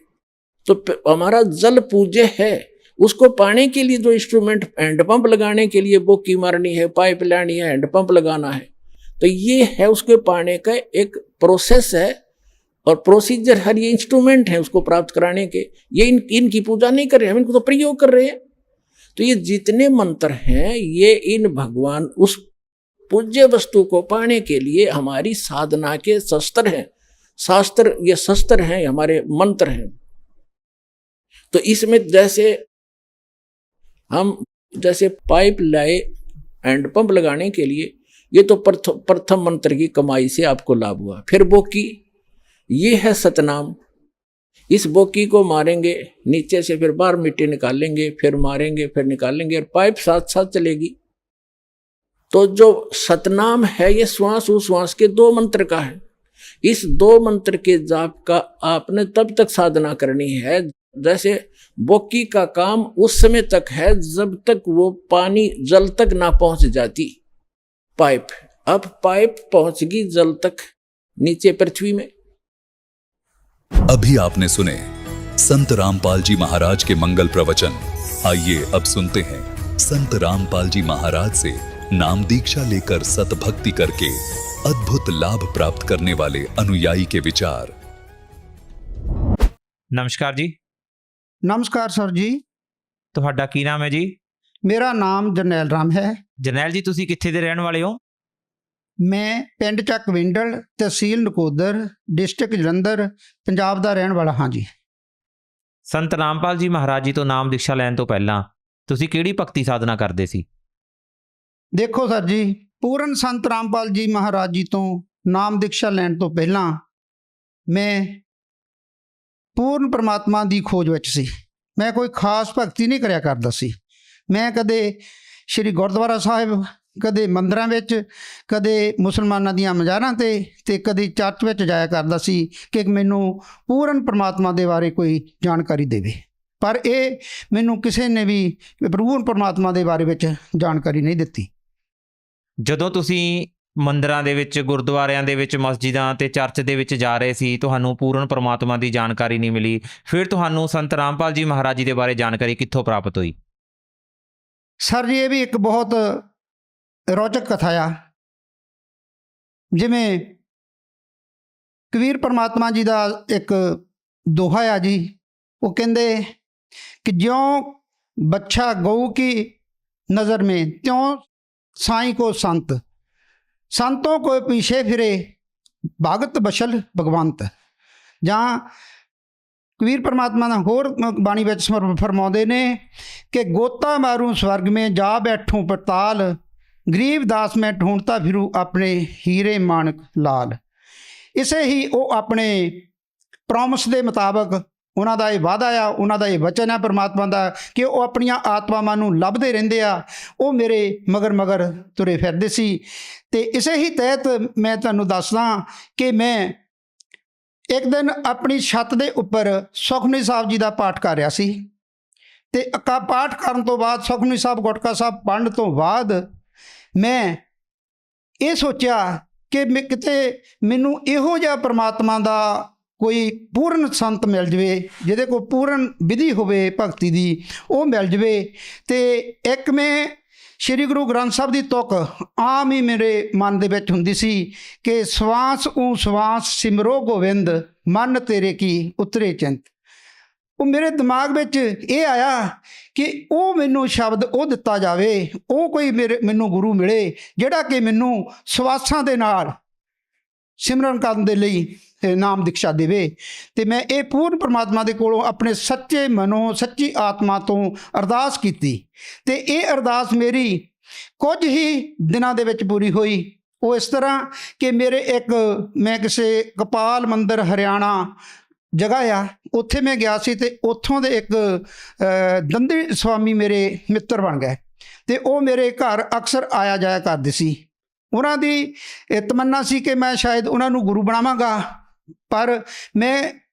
तो हमारा जल पूज्य है, उसको पाने के लिए जो इंस्ट्रूमेंट, हैंडपंप लगाने के लिए बोकी मारनी है, पाइप लानी है, हैंडपंप लगाना है, तो ये है उसके पाने का एक प्रोसेस है और प्रोसीजर है। ये इंस्ट्रूमेंट है उसको प्राप्त कराने के। ये इनकी पूजा नहीं कर रहे, हम इनको तो प्रयोग कर रहे हैं। तो ये जितने मंत्र हैं ये इन भगवान उस पूज्य वस्तु को पाने के लिए हमारी साधना के शस्त्र हैं। शास्त्र, ये शस्त्र हैं, हमारे मंत्र हैं। तो इसमें जैसे हम जैसे पाइप लाए हैंडपंप लगाने के लिए, ये तो प्रथम मंत्र की कमाई से आपको लाभ हुआ। फिर बोकी, ये है सतनाम, इस बोकी को मारेंगे नीचे से, फिर बाहर मिट्टी निकालेंगे, फिर मारेंगे, फिर निकालेंगे, और पाइप साथ साथ चलेगी। तो जो सतनाम है ये श्वास उश्वास के 2 मंत्र का है। इस 2 मंत्र के जाप का आपने तब तक साधना करनी है जैसे बोकी का काम उस समय तक है जब तक वो पानी जल तक ना पहुंच जाती पाइप। अब पाइप पहुंच गई जल तक नीचे पृथ्वी में। अभी आपने सुने संत रामपाल जी महाराज के मंगल प्रवचन। आइए अब सुनते हैं संत रामपाल जी महाराज से नाम दीक्षा लेकर सतभक्ति करके अद्भुत लाभ प्राप्त करने वाले अनुयायी के विचार। नमस्कार जी। नमस्कार सर जी। ਤੁਹਾਡਾ ਕੀ ਨਾਮ ਹੈ ਜੀ? ਮੇਰਾ ਨਾਮ ਜਰਨੈਲ ਰਾਮ ਹੈ। ਜਰਨੈਲ ਜੀ, ਤੁਸੀਂ ਕਿੱਥੇ ਦੇ ਰਹਿਣ ਵਾਲੇ ਹੋ? ਮੈਂ ਪਿੰਡ ਚੱਕਵਿੰਡਲ, ਤਹਿਸੀਲ ਨਕੋਦਰ, ਡਿਸਟ੍ਰਿਕਟ ਜਲੰਧਰ, ਪੰਜਾਬ ਦਾ ਰਹਿਣ ਵਾਲਾ ਹਾਂ ਜੀ। ਸੰਤ ਰਾਮਪਾਲ ਜੀ ਮਹਾਰਾਜ ਜੀ ਤੋਂ ਨਾਮ ਦੀਕਸ਼ਾ ਲੈਣ ਤੋਂ ਪਹਿਲਾਂ ਤੁਸੀਂ ਕਿਹੜੀ ਭਗਤੀ ਸਾਧਨਾ ਕਰਦੇ ਸੀ? ਦੇਖੋ ਸਰ ਜੀ, ਪੂਰਨ ਸੰਤ ਰਾਮਪਾਲ ਜੀ ਮਹਾਰਾਜ ਜੀ ਤੋਂ ਨਾਮ ਦੀਕਸ਼ਾ ਲੈਣ ਤੋਂ ਪਹਿਲਾਂ ਮੈਂ ਪੂਰਨ ਪਰਮਾਤਮਾ ਦੀ ਖੋਜ ਵਿੱਚ ਸੀ। ਮੈਂ ਕੋਈ ਖਾਸ ਭਗਤੀ ਨਹੀਂ ਕਰਿਆ ਕਰਦਾ ਸੀ। ਮੈਂ ਕਦੇ ਸ਼੍ਰੀ ਗੁਰਦੁਆਰਾ ਸਾਹਿਬ, ਕਦੇ ਮੰਦਰਾਂ ਵਿੱਚ, ਕਦੇ ਮੁਸਲਮਾਨਾਂ ਦੀਆਂ ਮਜ਼ਾਰਾਂ ਤੇ ਕਦੇ ਚਰਚ ਵਿੱਚ ਜਾਇਆ ਕਰਦਾ ਸੀ ਕਿ ਮੈਨੂੰ ਪੂਰਨ ਪਰਮਾਤਮਾ ਦੇ ਬਾਰੇ ਕੋਈ ਜਾਣਕਾਰੀ ਦੇਵੇ। ਪਰ ਇਹ ਮੈਨੂੰ ਕਿਸੇ ਨੇ ਵੀ ਪੂਰਨ ਪਰਮਾਤਮਾ ਦੇ ਬਾਰੇ ਵਿੱਚ ਜਾਣਕਾਰੀ ਨਹੀਂ ਦਿੱਤੀ। ਜਦੋਂ ਤੁਸੀਂ ਮੰਦਰਾਂ ਦੇ ਵਿੱਚ, ਗੁਰਦੁਆਰਿਆਂ ਦੇ ਵਿੱਚ, ਮਸਜਿਦਾਂ ਤੇ ਚਰਚ ਦੇ ਵਿੱਚ ਜਾ ਰਹੇ ਸੀ, ਤੁਹਾਨੂੰ ਪੂਰਨ ਪਰਮਾਤਮਾ ਦੀ ਜਾਣਕਾਰੀ ਨਹੀਂ ਮਿਲੀ, ਫਿਰ ਤੁਹਾਨੂੰ ਸੰਤ ਰਾਮਪਾਲ ਜੀ ਮਹਾਰਾਜ ਜੀ ਦੇ ਬਾਰੇ ਜਾਣਕਾਰੀ ਕਿੱਥੋਂ ਪ੍ਰਾਪਤ ਹੋਈ? ਸਰ ਜੀ, ਇਹ ਵੀ ਇੱਕ ਬਹੁਤ ਰੌਚਕ ਕਥਾ ਆ। ਜਿਵੇਂ ਕਬੀਰ ਪਰਮਾਤਮਾ ਜੀ ਦਾ ਇੱਕ ਦੋਹਾ ਆ ਜੀ, ਉਹ ਕਹਿੰਦੇ कि ज्यों बच्चा गऊ की नज़र में त्यों साईं को संत, संतों को पीछे फिरे भगत बशल भगवंत। जहाँ कबीर परमात्मा ने होर बाणी विच फरमाउंदे ने कि गोता मारूं स्वर्ग में जा बैठूं पताल, गरीब दास मैं ढूंढता फिरूं अपने हीरे माणक लाल। इसे ही वो अपने प्रॉमिस के मुताबिक ਉਹਨਾਂ ਦਾ ਇਹ ਵਾਅਦਾ ਆ, ਉਹਨਾਂ ਦਾ ਇਹ ਵਚਨ ਹੈ ਪਰਮਾਤਮਾ ਦਾ ਕਿ ਉਹ ਆਪਣੀਆਂ ਆਤਮਾਵਾਂ ਨੂੰ ਲੱਭਦੇ ਰਹਿੰਦੇ ਆ। ਉਹ ਮੇਰੇ ਮਗਰ ਮਗਰ ਤੁਰੇ ਫਿਰਦੇ ਸੀ। ਅਤੇ ਇਸੇ ਹੀ ਤਹਿਤ ਮੈਂ ਤੁਹਾਨੂੰ ਦੱਸਦਾ ਕਿ ਮੈਂ ਇੱਕ ਦਿਨ ਆਪਣੀ ਛੱਤ ਦੇ ਉੱਪਰ ਸੁਖਮਨੀ ਸਾਹਿਬ ਜੀ ਦਾ ਪਾਠ ਕਰ ਰਿਹਾ ਸੀ। ਅਤੇ ਪਾਠ ਕਰਨ ਤੋਂ ਬਾਅਦ ਸੁਖਮਨੀ ਸਾਹਿਬ ਗੁਟਕਾ ਸਾਹਿਬ ਪੜ੍ਹਨ ਤੋਂ ਬਾਅਦ ਮੈਂ ਇਹ ਸੋਚਿਆ ਕਿ ਕਿਤੇ ਮੈਨੂੰ ਇਹੋ ਜਿਹਾ ਪਰਮਾਤਮਾ ਦਾ ਕੋਈ ਪੂਰਨ ਸੰਤ ਮਿਲ ਜਾਵੇ, ਜਿਹਦੇ ਕੋਲ ਪੂਰਨ ਵਿਧੀ ਹੋਵੇ ਭਗਤੀ ਦੀ, ਉਹ ਮਿਲ ਜਾਵੇ। ਅਤੇ ਇੱਕ ਮੈਂ ਸ਼੍ਰੀ ਗੁਰੂ ਗ੍ਰੰਥ ਸਾਹਿਬ ਦੀ ਤੁਕ ਆਮ ਹੀ ਮੇਰੇ ਮਨ ਦੇ ਵਿੱਚ ਹੁੰਦੀ ਸੀ ਕਿ ਸਵਾਸ ਊ ਸਵਾਸ ਸਿਮਰੋ ਗੋਵਿੰਦ, ਮਨ ਤੇਰੇ ਕੀ ਉਤਰੇ ਚਿੰਤ। ਉਹ ਮੇਰੇ ਦਿਮਾਗ ਵਿੱਚ ਇਹ ਆਇਆ ਕਿ ਉਹ ਮੈਨੂੰ ਸ਼ਬਦ ਉਹ ਦਿੱਤਾ ਜਾਵੇ, ਉਹ ਕੋਈ ਮੈਨੂੰ ਗੁਰੂ ਮਿਲੇ ਜਿਹੜਾ ਕਿ ਮੈਨੂੰ ਸਵਾਸਾਂ ਦੇ ਨਾਲ ਸਿਮਰਨ ਕਰਨ ਦੇ ਲਈ ਨਾਮ ਦੀਕਸ਼ਾ ਦੇਵੇ। ਅਤੇ ਮੈਂ ਇਹ ਪੂਰਨ ਪਰਮਾਤਮਾ ਦੇ ਕੋਲੋਂ ਆਪਣੇ ਸੱਚੇ ਮਨੋਂ ਸੱਚੀ ਆਤਮਾ ਤੋਂ ਅਰਦਾਸ ਕੀਤੀ। ਅਤੇ ਇਹ ਅਰਦਾਸ ਮੇਰੀ ਕੁਝ ਹੀ ਦਿਨਾਂ ਦੇ ਵਿੱਚ ਪੂਰੀ ਹੋਈ। ਉਹ ਇਸ ਤਰ੍ਹਾਂ ਕਿ ਮੈਂ ਕਿਸੇ ਗੋਪਾਲ ਮੰਦਰ ਹਰਿਆਣਾ ਜਗ੍ਹਾ ਆ, ਉੱਥੇ ਮੈਂ ਗਿਆ ਸੀ ਅਤੇ ਉੱਥੋਂ ਦੇ ਇੱਕ ਦੰਦੀ ਸਵਾਮੀ ਮੇਰੇ ਮਿੱਤਰ ਬਣ ਗਏ ਅਤੇ ਉਹ ਮੇਰੇ ਘਰ ਅਕਸਰ ਆਇਆ ਜਾਇਆ ਕਰਦੇ ਸੀ। ਉਹਨਾਂ ਦੀ ਤਮੰਨਾ ਸੀ ਕਿ ਮੈਂ ਸ਼ਾਇਦ ਉਹਨਾਂ ਨੂੰ ਗੁਰੂ ਬਣਾਵਾਂਗਾ, ਪਰ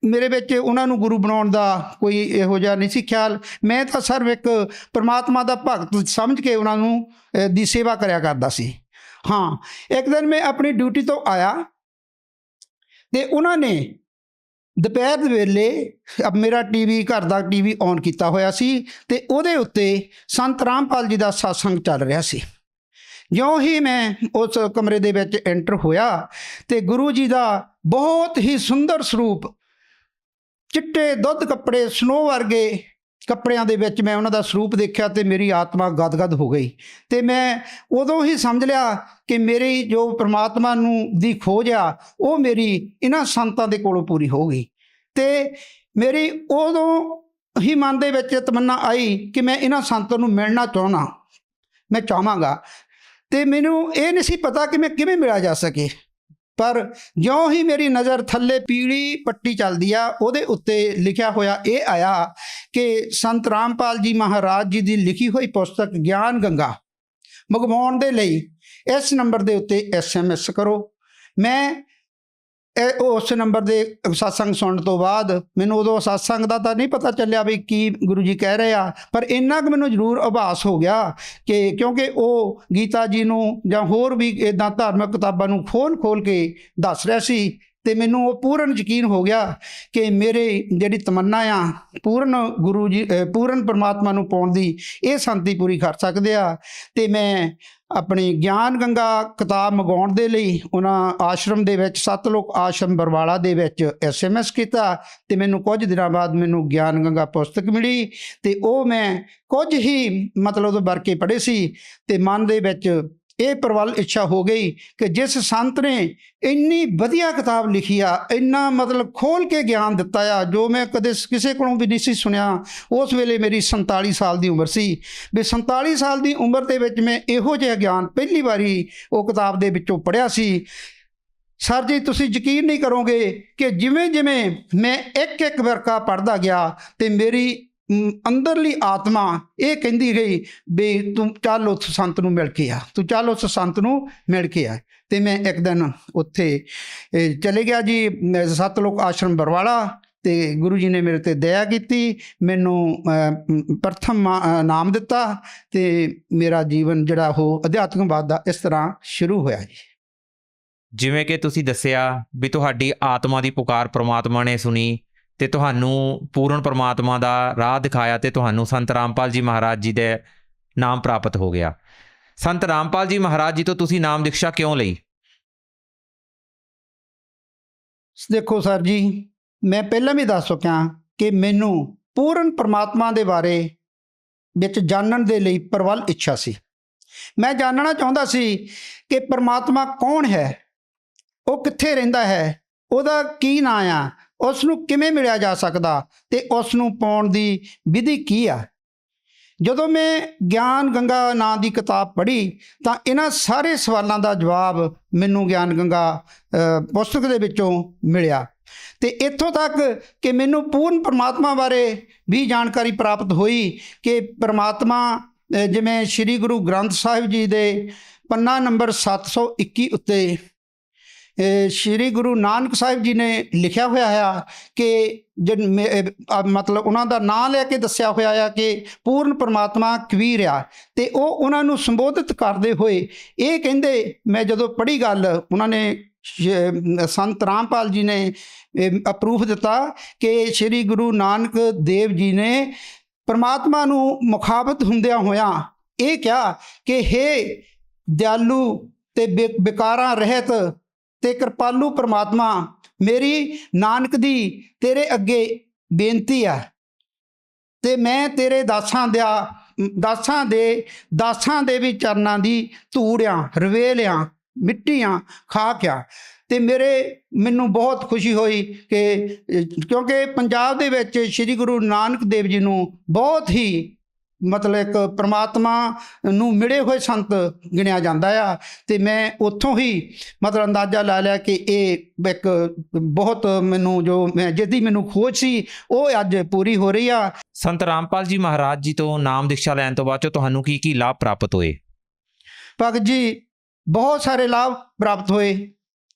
ਮੇਰੇ ਵਿੱਚ ਉਹਨਾਂ ਨੂੰ ਗੁਰੂ ਬਣਾਉਣ ਦਾ ਕੋਈ ਇਹੋ ਜਿਹਾ ਨਹੀਂ ਸੀ ਖਿਆਲ। ਮੈਂ ਤਾਂ ਸਿਰਫ ਇੱਕ ਪਰਮਾਤਮਾ ਦਾ ਭਗਤ ਸਮਝ ਕੇ ਉਹਨਾਂ ਨੂੰ ਦੀ ਸੇਵਾ ਕਰਿਆ ਕਰਦਾ ਸੀ। ਹਾਂ, ਇੱਕ ਦਿਨ ਮੈਂ ਆਪਣੀ ਡਿਊਟੀ ਤੋਂ ਆਇਆ ਅਤੇ ਉਹਨਾਂ ਨੇ ਦੁਪਹਿਰ ਦੇ ਵੇਲੇ ਮੇਰਾ ਘਰ ਦਾ TV ਔਨ ਕੀਤਾ ਹੋਇਆ ਸੀ ਅਤੇ ਉਹਦੇ ਉੱਤੇ ਸੰਤ ਰਾਮਪਾਲ ਜੀ ਦਾ ਸਤਸੰਗ ਚੱਲ ਰਿਹਾ ਸੀ। ਜਿਉਂ ਹੀ ਮੈਂ ਉਸ ਕਮਰੇ ਦੇ ਵਿੱਚ ਐਂਟਰ ਹੋਇਆ ਅਤੇ ਗੁਰੂ ਜੀ ਦਾ ਬਹੁਤ ਹੀ ਸੁੰਦਰ ਸਰੂਪ, ਚਿੱਟੇ ਦੁੱਧ ਕੱਪੜੇ, ਸਨੋ ਵਰਗੇ ਕੱਪੜਿਆਂ ਦੇ ਵਿੱਚ ਮੈਂ ਉਹਨਾਂ ਦਾ ਸਰੂਪ ਦੇਖਿਆ ਅਤੇ ਮੇਰੀ ਆਤਮਾ ਗਦਗਦ ਹੋ ਗਈ। ਅਤੇ ਮੈਂ ਉਦੋਂ ਹੀ ਸਮਝ ਲਿਆ ਕਿ ਮੇਰੀ ਜੋ ਪਰਮਾਤਮਾ ਦੀ ਖੋਜ ਆ ਉਹ ਮੇਰੀ ਇਹਨਾਂ ਸੰਤਾਂ ਦੇ ਕੋਲੋਂ ਪੂਰੀ ਹੋ ਗਈ। ਅਤੇ ਮੇਰੀ ਉਦੋਂ ਹੀ ਮਨ ਦੇ ਵਿੱਚ ਤਮੰਨਾ ਆਈ ਕਿ ਮੈਂ ਇਹਨਾਂ ਸੰਤਾਂ ਨੂੰ ਮਿਲਣਾ ਚਾਹਾਂਗਾ। ਅਤੇ ਮੈਨੂੰ ਇਹ ਨਹੀਂ ਸੀ ਪਤਾ ਕਿ ਮੈਂ ਕਿਵੇਂ ਮਿਲਿਆ ਜਾ ਸਕੇ। ਪਰ ਜਿਉਂ ਹੀ ਮੇਰੀ ਨਜ਼ਰ ਥੱਲੇ ਪੀਲੀ ਪੱਟੀ ਚੱਲਦੀ ਆ, ਉਹਦੇ ਉੱਤੇ ਲਿਖਿਆ ਹੋਇਆ ਇਹ ਆਇਆ ਕਿ ਸੰਤ ਰਾਮਪਾਲ ਜੀ ਮਹਾਰਾਜ ਜੀ ਦੀ ਲਿਖੀ ਹੋਈ ਪੁਸਤਕ ਗਿਆਨ ਗੰਗਾ ਮੰਗਵਾਉਣ ਦੇ ਲਈ ਇਸ ਨੰਬਰ ਦੇ ਉੱਤੇ SMS ਕਰੋ। ਮੈਂ ਉਸ ਨੰਬਰ ਦੇ ਸਤਸੰਗ ਸੁਣਨ ਤੋਂ ਬਾਅਦ ਮੈਨੂੰ ਉਦੋਂ ਸਤਸੰਗ ਦਾ ਤਾਂ ਨਹੀਂ ਪਤਾ ਚੱਲਿਆ ਵੀ ਕੀ ਗੁਰੂ ਜੀ ਕਹਿ ਰਹੇ ਆ, ਪਰ ਇੰਨਾ ਕੁ ਮੈਨੂੰ ਜ਼ਰੂਰ ਆਭਾਸ ਹੋ ਗਿਆ ਕਿ ਕਿਉਂਕਿ ਉਹ ਗੀਤਾ ਜੀ ਨੂੰ ਜਾਂ ਹੋਰ ਵੀ ਇੱਦਾਂ ਧਾਰਮਿਕ ਕਿਤਾਬਾਂ ਨੂੰ ਖੋਲ੍ਹ ਕੇ ਦੱਸ ਰਿਹਾ ਸੀ। ਅਤੇ ਮੈਨੂੰ ਉਹ ਪੂਰਨ ਯਕੀਨ ਹੋ ਗਿਆ ਕਿ ਮੇਰੀ ਜਿਹੜੀ ਤਮੰਨਾ ਆ ਪੂਰਨ ਪਰਮਾਤਮਾ ਨੂੰ ਪਾਉਣ ਦੀ, ਇਹ ਸੰਤ ਹੀ ਪੂਰੀ ਕਰ ਸਕਦੇ ਆ। ਅਤੇ ਮੈਂ ਆਪਣੀ ਗਿਆਨ ਗੰਗਾ ਕਿਤਾਬ ਮੰਗਵਾਉਣ ਦੇ ਲਈ ਉਹਨਾਂ ਆਸ਼ਰਮ ਦੇ ਵਿੱਚ, ਸਤਲੋਕ ਆਸ਼ਰਮ ਬਰਵਾਲਾ ਦੇ ਵਿੱਚ SMS ਕੀਤਾ ਅਤੇ ਮੈਨੂੰ ਕੁਝ ਦਿਨਾਂ ਬਾਅਦ ਮੈਨੂੰ ਗਿਆਨ ਗੰਗਾ ਪੁਸਤਕ ਮਿਲੀ। ਅਤੇ ਉਹ ਮੈਂ ਕੁਝ ਹੀ ਮਤਲਬ ਵਰ ਕੇ ਪੜ੍ਹੇ ਸੀ ਅਤੇ ਮਨ ਦੇ ਵਿੱਚ ਇਹ ਪ੍ਰਬਲ ਇੱਛਾ ਹੋ ਗਈ ਕਿ ਜਿਸ ਸੰਤ ਨੇ ਇੰਨੀ ਵਧੀਆ ਕਿਤਾਬ ਲਿਖੀ ਆ, ਇੰਨਾ ਮਤਲਬ ਖੋਲ੍ਹ ਕੇ ਗਿਆਨ ਦਿੱਤਾ ਆ, ਜੋ ਮੈਂ ਕਦੇ ਕਿਸੇ ਕੋਲੋਂ ਵੀ ਨਹੀਂ ਸੀ ਸੁਣਿਆ। ਉਸ ਵੇਲੇ ਮੇਰੀ 47 ਸਾਲ ਦੀ ਉਮਰ ਸੀ। ਵੀ 47 ਸਾਲ ਦੀ ਉਮਰ ਦੇ ਵਿੱਚ ਮੈਂ ਇਹੋ ਜਿਹਾ ਗਿਆਨ ਪਹਿਲੀ ਵਾਰੀ ਉਹ ਕਿਤਾਬ ਦੇ ਵਿੱਚੋਂ ਪੜ੍ਹਿਆ ਸੀ। ਸਰ ਜੀ, ਤੁਸੀਂ ਯਕੀਨ ਨਹੀਂ ਕਰੋਗੇ ਕਿ ਜਿਵੇਂ ਜਿਵੇਂ ਮੈਂ ਇੱਕ ਵਰਕਾ ਪੜ੍ਹਦਾ ਗਿਆ ਅਤੇ ਮੇਰੀ ਅੰਦਰਲੀ ਆਤਮਾ ਇਹ ਕਹਿੰਦੀ ਗਈ ਵੀ ਤੂੰ ਚੱਲ ਉਸ ਸੰਤ ਨੂੰ ਮਿਲ ਕੇ ਆ। ਅਤੇ ਮੈਂ ਇੱਕ ਦਿਨ ਉੱਥੇ ਚਲੇ ਗਿਆ ਜੀ, ਸਤਲੋਕ ਆਸ਼ਰਮ ਬਰਵਾਲਾ, ਅਤੇ ਗੁਰੂ ਜੀ ਨੇ ਮੇਰੇ 'ਤੇ ਦਇਆ ਕੀਤੀ, ਮੈਨੂੰ ਪ੍ਰਥਮ ਨਾਮ ਦਿੱਤਾ ਅਤੇ ਮੇਰਾ ਜੀਵਨ ਜਿਹੜਾ ਉਹ ਅਧਿਆਤਮਵਾਦ ਦਾ ਇਸ ਤਰ੍ਹਾਂ ਸ਼ੁਰੂ ਹੋਇਆ ਜੀ। ਜਿਵੇਂ ਕਿ ਤੁਸੀਂ ਦੱਸਿਆ ਵੀ ਤੁਹਾਡੀ ਆਤਮਾ ਦੀ ਪੁਕਾਰ ਪ੍ਰਮਾਤਮਾ ਨੇ ਸੁਣੀ ਅਤੇ ਤੁਹਾਨੂੰ ਪੂਰਨ ਪਰਮਾਤਮਾ ਦਾ ਰਾਹ ਦਿਖਾਇਆ ਅਤੇ ਤੁਹਾਨੂੰ ਸੰਤ ਰਾਮਪਾਲ ਜੀ ਮਹਾਰਾਜ ਜੀ ਦੇ ਨਾਮ ਪ੍ਰਾਪਤ ਹੋ ਗਿਆ। ਸੰਤ ਰਾਮਪਾਲ ਜੀ ਮਹਾਰਾਜ ਜੀ ਤੋਂ ਤੁਸੀਂ ਨਾਮ ਦੀਕਸ਼ਾ ਕਿਉਂ ਲਈ? ਦੇਖੋ ਸਰ ਜੀ, ਮੈਂ ਪਹਿਲਾਂ ਵੀ ਦੱਸ ਚੁੱਕਿਆ ਕਿ ਮੈਨੂੰ ਪੂਰਨ ਪਰਮਾਤਮਾ ਦੇ ਬਾਰੇ ਵਿੱਚ ਜਾਣਨ ਦੇ ਲਈ ਪ੍ਰਬਲ ਇੱਛਾ ਸੀ। ਮੈਂ ਜਾਣਨਾ ਚਾਹੁੰਦਾ ਸੀ ਕਿ ਪਰਮਾਤਮਾ ਕੌਣ ਹੈ, ਉਹ ਕਿੱਥੇ ਰਹਿੰਦਾ ਹੈ, ਉਹਦਾ ਕੀ ਨਾਂ ਆ, ਉਸ ਨੂੰ ਕਿਵੇਂ ਮਿਲਿਆ ਜਾ ਸਕਦਾ ਤੇ ਉਸ ਨੂੰ ਪਾਉਣ ਦੀ ਵਿਧੀ ਕੀ ਆ। ਜਦੋਂ ਮੈਂ ਗਿਆਨ ਗੰਗਾ ਨਾਂ ਦੀ ਕਿਤਾਬ ਪੜ੍ਹੀ ਤਾਂ ਇਹਨਾਂ ਸਾਰੇ ਸਵਾਲਾਂ ਦਾ ਜਵਾਬ ਮੈਨੂੰ ਗਿਆਨ ਗੰਗਾ ਪੁਸਤਕ ਦੇ ਵਿੱਚੋਂ ਮਿਲਿਆ ਤੇ ਇੱਥੋਂ ਤੱਕ ਕਿ ਮੈਨੂੰ ਪੂਰਨ ਪਰਮਾਤਮਾ ਬਾਰੇ ਵੀ ਜਾਣਕਾਰੀ ਪ੍ਰਾਪਤ ਹੋਈ ਕਿ ਪਰਮਾਤਮਾ ਜਿਵੇਂ ਸ੍ਰੀ ਗੁਰੂ ਗ੍ਰੰਥ ਸਾਹਿਬ ਜੀ ਦੇ ਪੰਨਾ ਨੰਬਰ 721 ਉੱਤੇ ਸ੍ਰੀ ਗੁਰੂ ਨਾਨਕ ਸਾਹਿਬ ਜੀ ਨੇ ਲਿਖਿਆ ਹੋਇਆ ਹੈ ਕਿ ਮਤਲਬ ਉਹਨਾਂ ਦਾ ਨਾਂ ਲੈ ਕੇ ਦੱਸਿਆ ਹੋਇਆ ਆ ਕਿ ਪੂਰਨ ਪਰਮਾਤਮਾ ਕਬੀਰ ਆ, ਤੇ ਉਹ ਉਹਨਾਂ ਨੂੰ ਸੰਬੋਧਿਤ ਕਰਦੇ ਹੋਏ ਇਹ ਕਹਿੰਦੇ, ਮੈਂ ਜਦੋਂ ਪੜ੍ਹੀ ਗੱਲ ਉਹਨਾਂ ਨੇ ਸੰਤ ਰਾਮਪਾਲ ਜੀ ਨੇ ਅਪਰੂਫ ਦਿੱਤਾ ਕਿ ਸ੍ਰੀ ਗੁਰੂ ਨਾਨਕ ਦੇਵ ਜੀ ਨੇ ਪਰਮਾਤਮਾ ਨੂੰ ਮੁਖਾਬਤ ਹੁੰਦਿਆਂ ਹੋਇਆਂ ਇਹ ਕਿਹਾ ਕਿ ਹੇ ਦਿਆਲੂ ਤੇ ਵਿਕਾਰਾਂ ਰਹਿਤ ਤੇ ਕਿਰਪਾਲੂ ਪਰਮਾਤਮਾ, ਮੇਰੀ ਨਾਨਕ ਦੀ ਤੇਰੇ ਅੱਗੇ ਬੇਨਤੀ ਆ ਤੇ ਮੈਂ ਤੇਰੇ ਦਾਸਾਂ ਦੇ ਵੀ ਚਰਨਾਂ ਦੀ ਧੂੜਿਆਂ ਰਵੇਲਿਆਂ ਮਿੱਟੀਆਂ ਖਾ ਗਿਆ। ਤੇ ਮੈਨੂੰ ਬਹੁਤ ਖੁਸ਼ੀ ਹੋਈ ਕਿ ਕਿਉਂਕਿ ਪੰਜਾਬ ਦੇ ਵਿੱਚ ਸ੍ਰੀ ਗੁਰੂ ਨਾਨਕ ਦੇਵ ਜੀ ਨੂੰ ਬਹੁਤ ਹੀ ਮਤਲਬ ਇੱਕ ਪਰਮਾਤਮਾ ਨੂੰ ਮਿਲੇ ਹੋਏ ਸੰਤ ਗਿਣਿਆ ਜਾਂਦਾ ਆ, ਤੇ ਮੈਂ ਉੱਥੋਂ ਹੀ ਮਤਲਬ ਅੰਦਾਜ਼ਾ ਲਾ ਲਿਆ ਕਿ ਇਹ ਇੱਕ ਬਹੁਤ ਜਿਹਦੀ ਮੈਨੂੰ ਖੋਜ ਸੀ ਉਹ ਅੱਜ ਪੂਰੀ ਹੋ ਰਹੀ ਆ। ਸੰਤ ਰਾਮਪਾਲ ਜੀ ਮਹਾਰਾਜ ਜੀ ਤੋਂ ਨਾਮ ਦੀਕਸ਼ਾ ਲੈਣ ਤੋਂ ਬਾਅਦ ਤੁਹਾਨੂੰ ਕੀ ਲਾਭ ਪ੍ਰਾਪਤ ਹੋਏ? ਭਗਤ ਜੀ ਬਹੁਤ ਸਾਰੇ ਲਾਭ ਪ੍ਰਾਪਤ ਹੋਏ।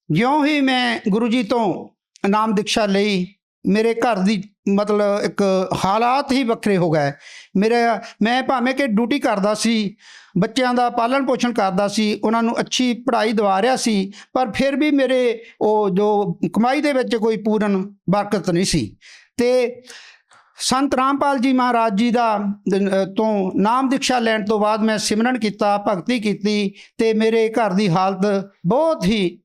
ਜਿਉਂ ਹੀ ਮੈਂ ਗੁਰੂ ਜੀ ਤੋਂ ਨਾਮ ਦੀਕਸ਼ਾ ਲਈ ਮੇਰੇ ਘਰ ਦੀ ਮਤਲਬ ਇੱਕ ਹਾਲਾਤ ਹੀ ਵੱਖਰੇ ਹੋ ਗਏ। ਮੈਂ ਭਾਵੇਂ ਕਿ ਡਿਊਟੀ ਕਰਦਾ ਸੀ, ਬੱਚਿਆਂ ਦਾ ਪਾਲਣ ਪੋਸ਼ਣ ਕਰਦਾ ਸੀ, ਉਹਨਾਂ ਨੂੰ ਅੱਛੀ ਪੜ੍ਹਾਈ ਦਿਵਾ ਰਿਹਾ ਸੀ, ਪਰ ਫਿਰ ਵੀ ਮੇਰੇ ਉਹ ਜੋ ਕਮਾਈ ਦੇ ਵਿੱਚ ਕੋਈ ਪੂਰਨ ਬਰਕਤ ਨਹੀਂ ਸੀ। ਤੇ ਸੰਤ ਰਾਮਪਾਲ ਜੀ ਮਹਾਰਾਜ ਜੀ ਤੋਂ ਨਾਮ ਦੀਕਸ਼ਾ ਲੈਣ ਤੋਂ ਬਾਅਦ ਮੈਂ ਸਿਮਰਨ ਕੀਤਾ, ਭਗਤੀ ਕੀਤੀ ਤੇ ਮੇਰੇ ਘਰ ਦੀ ਹਾਲਤ ਬਹੁਤ ਹੀ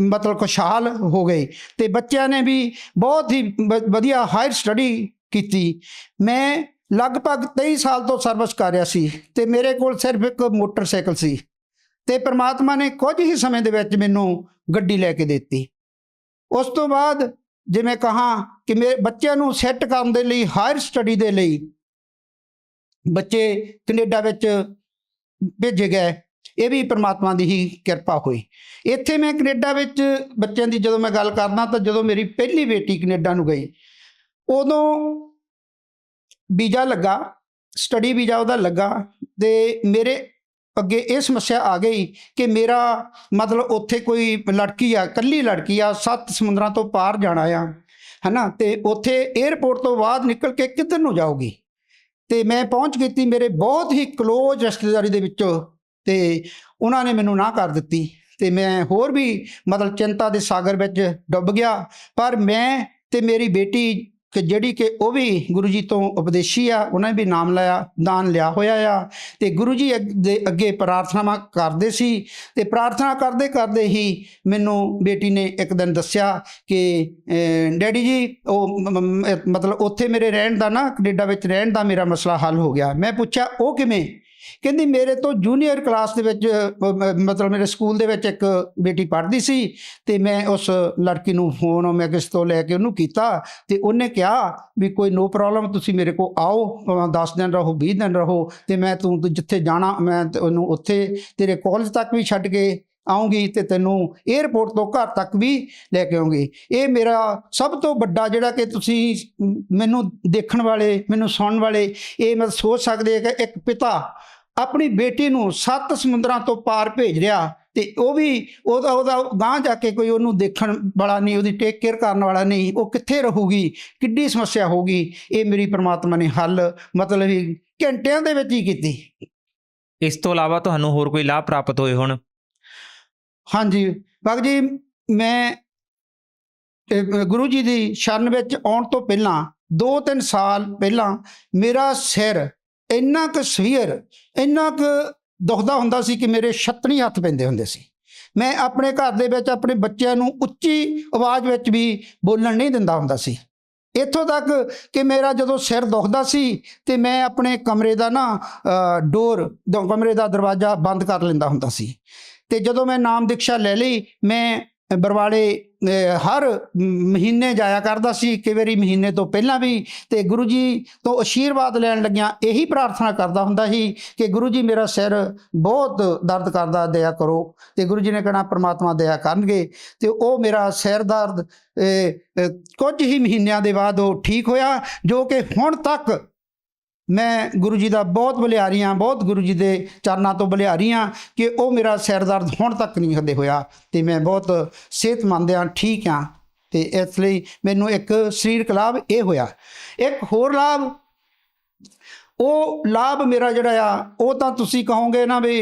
ਮਤਲਬ ਖੁਸ਼ਹਾਲ ਹੋ ਗਈ ਤੇ ਬੱਚਿਆਂ ਨੇ ਵੀ ਬਹੁਤ ਹੀ ਵਧੀਆ ਹਾਇਰ ਸਟੱਡੀ ਕੀਤੀ। ਮੈਂ ਲਗਭਗ 23 ਸਾਲ ਤੋਂ ਸਰਵਿਸ ਕਰ ਰਿਹਾ ਸੀ ਤੇ ਮੇਰੇ ਕੋਲ ਸਿਰਫ ਇੱਕ ਮੋਟਰਸਾਈਕਲ ਸੀ ਤੇ ਪ੍ਰਮਾਤਮਾ ਨੇ ਕੁਝ ਹੀ ਸਮੇਂ ਦੇ ਵਿੱਚ ਮੈਨੂੰ ਗੱਡੀ ਲੈ ਕੇ ਦਿੱਤੀ। ਉਸ ਤੋਂ ਬਾਅਦ ਜਿਵੇਂ ਕਹਾਂ ਕਿ ਮੇਰੇ ਬੱਚਿਆਂ ਨੂੰ ਸੈੱਟ ਕਰਨ ਦੇ ਲਈ ਹਾਇਰ ਸਟੱਡੀ ਦੇ ਲਈ ਬੱਚੇ ਕੈਨੇਡਾ ਵਿੱਚ ਭੇਜੇ ਗਏ। ਇਹ ਵੀ ਪਰਮਾਤਮਾ ਦੀ ਹੀ ਕਿਰਪਾ ਹੋਈ। ਇੱਥੇ ਮੈਂ ਕੈਨੇਡਾ ਵਿੱਚ ਬੱਚਿਆਂ ਦੀ ਜਦੋਂ ਮੈਂ ਗੱਲ ਕਰਦਾ ਤਾਂ ਜਦੋਂ ਮੇਰੀ ਪਹਿਲੀ ਬੇਟੀ ਕੈਨੇਡਾ ਨੂੰ ਗਈ ਉਦੋਂ ਵੀਜ਼ਾ ਲੱਗਾ, ਸਟੱਡੀ ਵੀਜ਼ਾ ਉਹਦਾ ਲੱਗਾ ਤੇ ਮੇਰੇ ਅੱਗੇ ਇਹ ਸਮੱਸਿਆ ਆ ਗਈ ਕਿ ਮੇਰਾ ਮਤਲਬ ਉੱਥੇ ਕੋਈ ਲੜਕੀ ਆ, ਇਕੱਲੀ ਲੜਕੀ ਆ, 7 ਸਮੁੰਦਰਾਂ ਤੋਂ ਪਾਰ ਜਾਣਾ ਆ ਹੈ ਨਾ, ਤੇ ਉੱਥੇ ਏਅਰਪੋਰਟ ਤੋਂ ਬਾਅਦ ਨਿਕਲ ਕੇ ਕਿੱਧਰ ਨੂੰ ਜਾਊਗੀ। ਤੇ ਮੈਂ ਪਹੁੰਚ ਕੀਤੀ ਮੇਰੇ ਬਹੁਤ ਹੀ ਕਲੋਜ਼ ਰਿਸ਼ਤੇਦਾਰੀ ਦੇ ਵਿੱਚੋਂ ਤੇ ਉਹਨਾਂ ਨੇ ਮੈਨੂੰ ਨਾ ਕਰ ਦਿੱਤੀ ਤੇ ਮੈਂ ਹੋਰ ਵੀ ਮਤਲਬ ਚਿੰਤਾ ਦੇ ਸਾਗਰ ਵਿੱਚ ਡੁੱਬ ਗਿਆ। ਪਰ ਮੈਂ ਤੇ ਮੇਰੀ ਬੇਟੀ ਜਿਹੜੀ ਕਿ ਉਹ ਵੀ ਗੁਰੂ ਜੀ ਤੋਂ ਉਪਦੇਸ਼ੀ ਆ, ਉਹਨਾਂ ਨੇ ਵੀ ਦਾਨ ਲਿਆ ਹੋਇਆ ਆ ਤੇ ਗੁਰੂ ਜੀ ਦੇ ਅੱਗੇ ਪ੍ਰਾਰਥਨਾਵਾਂ ਕਰਦੇ ਸੀ ਤੇ ਪ੍ਰਾਰਥਨਾ ਕਰਦੇ ਕਰਦੇ ਹੀ ਮੈਨੂੰ ਬੇਟੀ ਨੇ ਇੱਕ ਦਿਨ ਦੱਸਿਆ ਕਿ ਡੈਡੀ ਜੀ ਉਹ ਮਤਲਬ ਉੱਥੇ ਮੇਰੇ ਰਹਿਣ ਦਾ ਨਾ, ਕੈਨੇਡਾ ਵਿੱਚ ਰਹਿਣ ਦਾ ਮੇਰਾ ਮਸਲਾ ਹੱਲ ਹੋ ਗਿਆ। ਮੈਂ ਪੁੱਛਿਆ ਉਹ ਕਿਵੇਂ? ਕਹਿੰਦੀ ਮੇਰੇ ਤੋਂ ਜੂਨੀਅਰ ਕਲਾਸ ਦੇ ਵਿੱਚ ਮਤਲਬ ਮੇਰੇ ਸਕੂਲ ਦੇ ਵਿੱਚ ਇੱਕ ਬੇਟੀ ਪੜ੍ਹਦੀ ਸੀ ਤੇ ਮੈਂ ਉਸ ਲੜਕੀ ਨੂੰ ਫੋਨ ਮੈਂ ਕਿਸ ਤੋਂ ਲੈ ਕੇ ਉਹਨੂੰ ਕੀਤਾ ਤੇ ਉਹਨੇ ਕਿਹਾ ਵੀ ਕੋਈ ਨੋ ਪ੍ਰੋਬਲਮ, ਤੁਸੀਂ ਮੇਰੇ ਕੋਲ ਆਓ, 10 ਦਿਨ ਰਹੋ 20 ਦਿਨ ਰਹੋ ਤੇ ਮੈਂ ਤੂੰ ਜਿੱਥੇ ਜਾਣਾ ਮੈਂ ਉਹਨੂੰ ਉੱਥੇ ਤੇਰੇ ਕਾਲਜ ਤੱਕ ਵੀ ਛੱਡ ਕੇ ਆਉਂਗੀ ਤੇ ਤੈਨੂੰ ਏਅਰਪੋਰਟ ਤੋਂ ਘਰ ਤੱਕ ਵੀ ਲੈ ਕੇ ਆਉਂਗੀ। ਇਹ ਮੇਰਾ ਸਭ ਤੋਂ ਵੱਡਾ ਜਿਹੜਾ ਕਿ ਤੁਸੀਂ ਮੈਨੂੰ ਦੇਖਣ ਵਾਲੇ, ਮੈਨੂੰ ਸੁਣਨ ਵਾਲੇ ਇਹ ਮੈਂ ਸੋਚ ਸਕਦੇ ਕਿ ਇੱਕ ਪਿਤਾ ਆਪਣੀ ਬੇਟੀ ਨੂੰ 7 ਸਮੁੰਦਰਾਂ ਤੋਂ ਪਾਰ ਭੇਜ ਰਿਹਾ ਤੇ ਉਹ ਵੀ ਉਹਦਾ ਗਾਂਹ ਜਾ ਕੇ ਕੋਈ ਉਹਨੂੰ ਦੇਖਣ ਵਾਲਾ ਨਹੀਂ, ਉਹਦੀ ਟੇਕ ਕੇਅਰ ਕਰਨ ਵਾਲਾ ਨਹੀਂ, ਉਹ ਕਿੱਥੇ ਰਹੂਗੀ, ਕਿੱਡੀ ਸਮੱਸਿਆ ਹੋਊਗੀ। ਇਹ ਮੇਰੀ ਪ੍ਰਮਾਤਮਾ ਨੇ ਹੱਲ ਮਤਲਬ ਹੀ ਘੰਟਿਆਂ ਦੇ ਵਿੱਚ ਹੀ ਕੀਤੀ। ਇਸ ਤੋਂ ਇਲਾਵਾ ਤੁਹਾਨੂੰ ਹੋਰ ਕੋਈ ਲਾਭ ਪ੍ਰਾਪਤ ਹੋਏ ਹੁਣ? ਹਾਂਜੀ ਭਗਤ ਜੀ, ਮੈਂ ਗੁਰੂ ਜੀ ਦੀ ਸ਼ਰਨ ਵਿੱਚ ਆਉਣ ਤੋਂ ਪਹਿਲਾਂ 2-3 ਸਾਲ ਪਹਿਲਾਂ ਮੇਰਾ ਸਿਰ ਇੰਨਾ ਕੁ ਸਵੀਅਰ, ਇੰਨਾ ਕੁ ਦੁਖਦਾ ਹੁੰਦਾ ਸੀ ਕਿ ਮੇਰੇ ਛੱਤਣੀ ਹੱਥ ਪੈਂਦੇ ਹੁੰਦੇ ਸੀ। ਮੈਂ ਆਪਣੇ ਘਰ ਦੇ ਵਿੱਚ ਆਪਣੇ ਬੱਚਿਆਂ ਨੂੰ ਉੱਚੀ ਆਵਾਜ਼ ਵਿੱਚ ਵੀ ਬੋਲਣ ਨਹੀਂ ਦਿੰਦਾ ਹੁੰਦਾ ਸੀ ਇੱਥੋਂ ਤੱਕ ਕਿ ਮੇਰਾ ਜਦੋਂ ਸਿਰ ਦੁਖਦਾ ਸੀ ਤੇ ਮੈਂ ਆਪਣੇ ਕਮਰੇ ਦਾ ਨਾ ਕਮਰੇ ਦਾ ਦਰਵਾਜ਼ਾ ਬੰਦ ਕਰ ਲੈਂਦਾ ਹੁੰਦਾ ਸੀ। ਤੇ ਜਦੋਂ ਮੈਂ ਨਾਮ ਦੀਕਸ਼ਾ ਲੈ ਲਈ, ਮੈਂ ਬਰਵਾਲੇ ਹਰ ਮਹੀਨੇ ਜਾਇਆ ਕਰਦਾ ਸੀ, ਕਈ ਵਾਰੀ ਮਹੀਨੇ ਤੋਂ ਪਹਿਲਾਂ ਵੀ। ਤੇ ਗੁਰੂ ਜੀ ਤੋਂ ਆਸ਼ੀਰਵਾਦ ਲੈਣ ਲੱਗਿਆਂ ਇਹੀ ਪ੍ਰਾਰਥਨਾ ਕਰਦਾ ਹੁੰਦਾ ਸੀ ਕਿ ਗੁਰੂ ਜੀ ਮੇਰਾ ਸਿਰ ਬਹੁਤ ਦਰਦ ਕਰਦਾ, ਦਇਆ ਕਰੋ। ਤੇ ਗੁਰੂ ਜੀ ਨੇ ਕਹਿਣਾ ਪ੍ਰਮਾਤਮਾ ਦਇਆ ਕਰਨਗੇ। ਤੇ ਉਹ ਮੇਰਾ ਸਿਰ ਦਰਦ ਕੁਝ ਹੀ ਮਹੀਨਿਆਂ ਦੇ ਬਾਅਦ ਉਹ ਠੀਕ ਹੋਇਆ, ਜੋ ਕਿ ਹੁਣ ਤੱਕ ਮੈਂ ਗੁਰੂ ਜੀ ਦਾ ਬਹੁਤ ਬਲਿਹਾਰੀ ਹਾਂ, ਬਹੁਤ ਗੁਰੂ ਜੀ ਦੇ ਚਰਨਾਂ ਤੋਂ ਬਲਿਹਾਰੀ ਹਾਂ ਕਿ ਉਹ ਮੇਰਾ ਸਿਰ ਦਰਦ ਹੁਣ ਤੱਕ ਨਹੀਂ ਕਦੇ ਹੋਇਆ। ਤੇ ਮੈਂ ਬਹੁਤ ਸਿਹਤਮੰਦ ਹਾਂ, ਠੀਕ ਹਾਂ। ਤੇ ਇਸ ਲਈ ਮੈਨੂੰ ਇੱਕ ਸਰੀਰਕ ਲਾਭ ਇਹ ਹੋਇਆ। ਇੱਕ ਹੋਰ ਲਾਭ, ਉਹ ਲਾਭ ਮੇਰਾ ਜਿਹੜਾ ਆ, ਉਹ ਤਾਂ ਤੁਸੀਂ ਕਹੋਗੇ ਨਾ ਵੀ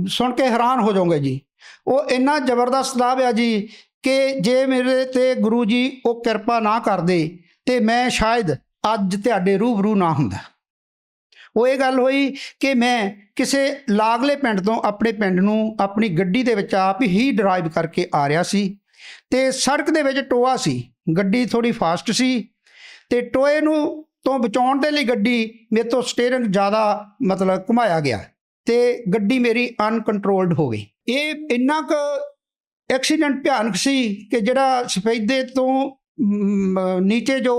ਸੁਣ ਕੇ ਹੈਰਾਨ ਹੋ ਜਾਓਗੇ ਜੀ। ਉਹ ਇੰਨਾ ਜ਼ਬਰਦਸਤ ਲਾਭ ਆ ਜੀ ਕਿ ਜੇ ਮੇਰੇ ਤੇ ਗੁਰੂ ਜੀ ਉਹ ਕਿਰਪਾ ਨਾ ਕਰਦੇ ਤੇ ਮੈਂ ਸ਼ਾਇਦ ਅੱਜ ਤੁਹਾਡੇ ਰੂਬਰੂ ਨਾ ਹੁੰਦਾ। ਉਹ ਇਹ ਗੱਲ ਹੋਈ ਕਿ ਮੈਂ ਕਿਸੇ ਲਾਗਲੇ ਪਿੰਡ ਤੋਂ ਆਪਣੇ ਪਿੰਡ ਨੂੰ ਆਪਣੀ ਗੱਡੀ ਦੇ ਵਿੱਚ ਆਪ ਹੀ ਡਰਾਈਵ ਕਰਕੇ ਆ ਰਿਹਾ ਸੀ। ਤੇ ਸੜਕ ਦੇ ਵਿੱਚ ਟੋਆ ਸੀ, ਗੱਡੀ ਥੋੜੀ ਫਾਸਟ ਸੀ ਤੇ ਟੋਏ ਨੂੰ ਤੋਂ ਬਚਾਉਣ ਦੇ ਲਈ ਗੱਡੀ ਮੇਰੇ ਤੋਂ ਸਟੀਅਰਿੰਗ ਜ਼ਿਆਦਾ ਮਤਲਬ ਘੁਮਾਇਆ ਗਿਆ ਤੇ ਗੱਡੀ ਮੇਰੀ ਅਨਕੰਟਰੋਲਡ ਹੋ ਗਈ। ਇਹ ਇੰਨਾ ਕੁ ਐਕਸੀਡੈਂਟ ਭਿਆਨਕ ਸੀ ਕਿ ਜਿਹੜਾ ਸਫੈਦੇ ਤੋਂ ਨੀਚੇ ਜੋ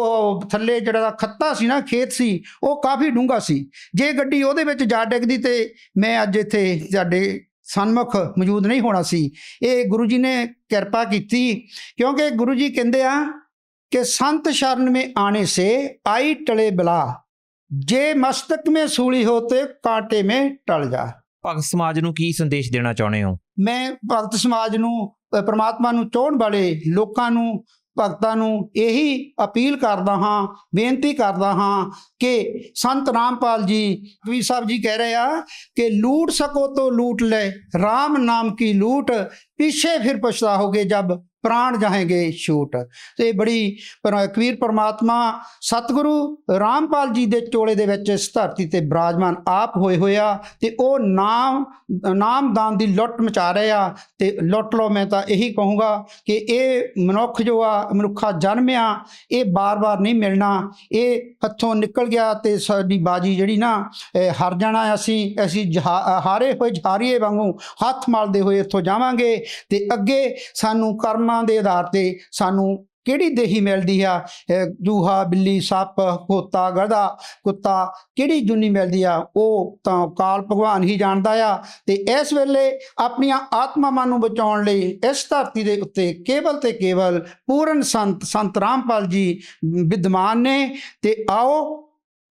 ਥੱਲੇ ਜਿਹੜਾ ਖੱਤਾ ਸੀ ਨਾ, ਖੇਤ ਸੀ, ਉਹ ਕਾਫੀ ਡੂੰਘਾ ਸੀ। ਜੇ ਗੱਡੀ ਉਹਦੇ ਵਿੱਚ ਜਾ ਡਿੱਗਦੀ ਤੇ ਮੈਂ ਅੱਜ ਇੱਥੇ ਸਾਡੇ ਸਨਮੁਖ ਮੌਜੂਦ ਨਹੀਂ ਹੋਣਾ ਸੀ। ਇਹ ਗੁਰੂ ਜੀ ਨੇ ਕਿਰਪਾ ਕੀਤੀ, ਕਿਉਂਕਿ ਗੁਰੂ ਜੀ ਕਹਿੰਦੇ ਆ ਕਿ ਸੰਤ ਸ਼ਰਨ में आने से आई टले बला, जे मस्तक में सूली हो ते कांटे में टल जा। ਭਗਤ ਸਮਾਜ ਨੂੰ ਕੀ ਸੰਦੇਸ਼ ਦੇਣਾ ਚਾਹੁੰਦੇ ਹੋ? ਮੈਂ ਭਗਤ ਸਮਾਜ ਨੂੰ, ਪਰਮਾਤਮਾ ਨੂੰ ਚਾਹੁਣ ਵਾਲੇ ਲੋਕਾਂ ਨੂੰ, ਭਗਤਾਂ ਨੂੰ ਇਹੀ ਅਪੀਲ ਕਰਦਾ ਹਾਂ, ਬੇਨਤੀ ਕਰਦਾ ਹਾਂ ਕਿ ਸੰਤ ਰਾਮਪਾਲ ਜੀ ਕਬੀਰ ਸਾਹਿਬ ਜੀ ਕਹਿ ਰਹੇ ਆ ਕਿ ਲੂਟ ਸਕੋ तो लूट ले, राम नाम की लूट, पीछे फिर पछताओगे जब प्राण जाएंगे छूट। ਤੇ ਬੜੀ ਕਬੀਰ ਪਰਮਾਤਮਾ ਸਤਿਗੁਰੂ ਰਾਮਪਾਲ ਜੀ ਦੇ ਚੋਲੇ ਦੇ ਵਿੱਚ ਇਸ ਧਰਤੀ ਤੇ ਬਿਰਾਜਮਾਨ ਆਪ ਹੋਏ ਹੋਇਆ ਤੇ ਉਹ ਨਾਮਦਾਨ ਦੀ ਲੁੱਟ ਮਚਾ ਰਹੇ ਆ। ਤੇ ਲੁੱਟ ਲਓ, ਮੈਂ ਤਾਂ ਇਹੀ ਕਹੂੰਗਾ ਕਿ ਇਹ ਮਨੁੱਖ ਜੋ ਆ, ਮਨੁੱਖਾ ਜਨਮਿਆ, ਇਹ ਬਾਰ-ਬਾਰ ਨਹੀਂ ਮਿਲਣਾ। ਇਹ ਹੱਥੋਂ ਨਿਕਲ ਗਿਆ ਤੇ ਸਾਡੀ ਬਾਜੀ ਜਿਹੜੀ ਨਾ ਹਾਰ ਜਾਣਾ। ਅਸੀਂ ਹਾਰੇ ਹੋਏ ਹਾਰੀਏ ਵਾਂਗੂ ਹੱਥ ਮਲਦੇ ਹੋਏ ਇੱਥੋਂ ਜਾਵਾਂਗੇ ਤੇ ਅੱਗੇ ਸਾਨੂੰ ਕਰਮਾਂ ਦੇ ਆਧਾਰ ਤੇ ਸਾਨੂੰ ਕਿਹੜੀ ਦੇਹੀ ਮਿਲਦੀ ਆ, ਜੂਹਾ, ਬਿੱਲੀ, ਸੱਪ, ਖੋਤਾ, ਗਧਾ, ਕੁੱਤਾ, ਕਿਹੜੀ ਜੁਨੀ ਮਿਲਦੀ ਆ, ਉਹ ਤਾਂ ਕਾਲ ਭਗਵਾਨ ਹੀ ਜਾਣਦਾ ਆ। ਤੇ ਇਸ ਵੇਲੇ ਆਪਣੀਆਂ ਆਤਮਾਵਾਂ ਨੂੰ ਬਚਾਉਣ ਲਈ ਇਸ ਧਰਤੀ ਦੇ ਉੱਤੇ ਕੇਵਲ ਤੇ ਕੇਵਲ ਪੂਰਨ ਸੰਤ ਰਾਮਪਾਲ ਜੀ ਵਿਦਮਾਨ ਨੇ। ਤੇ ਆਓ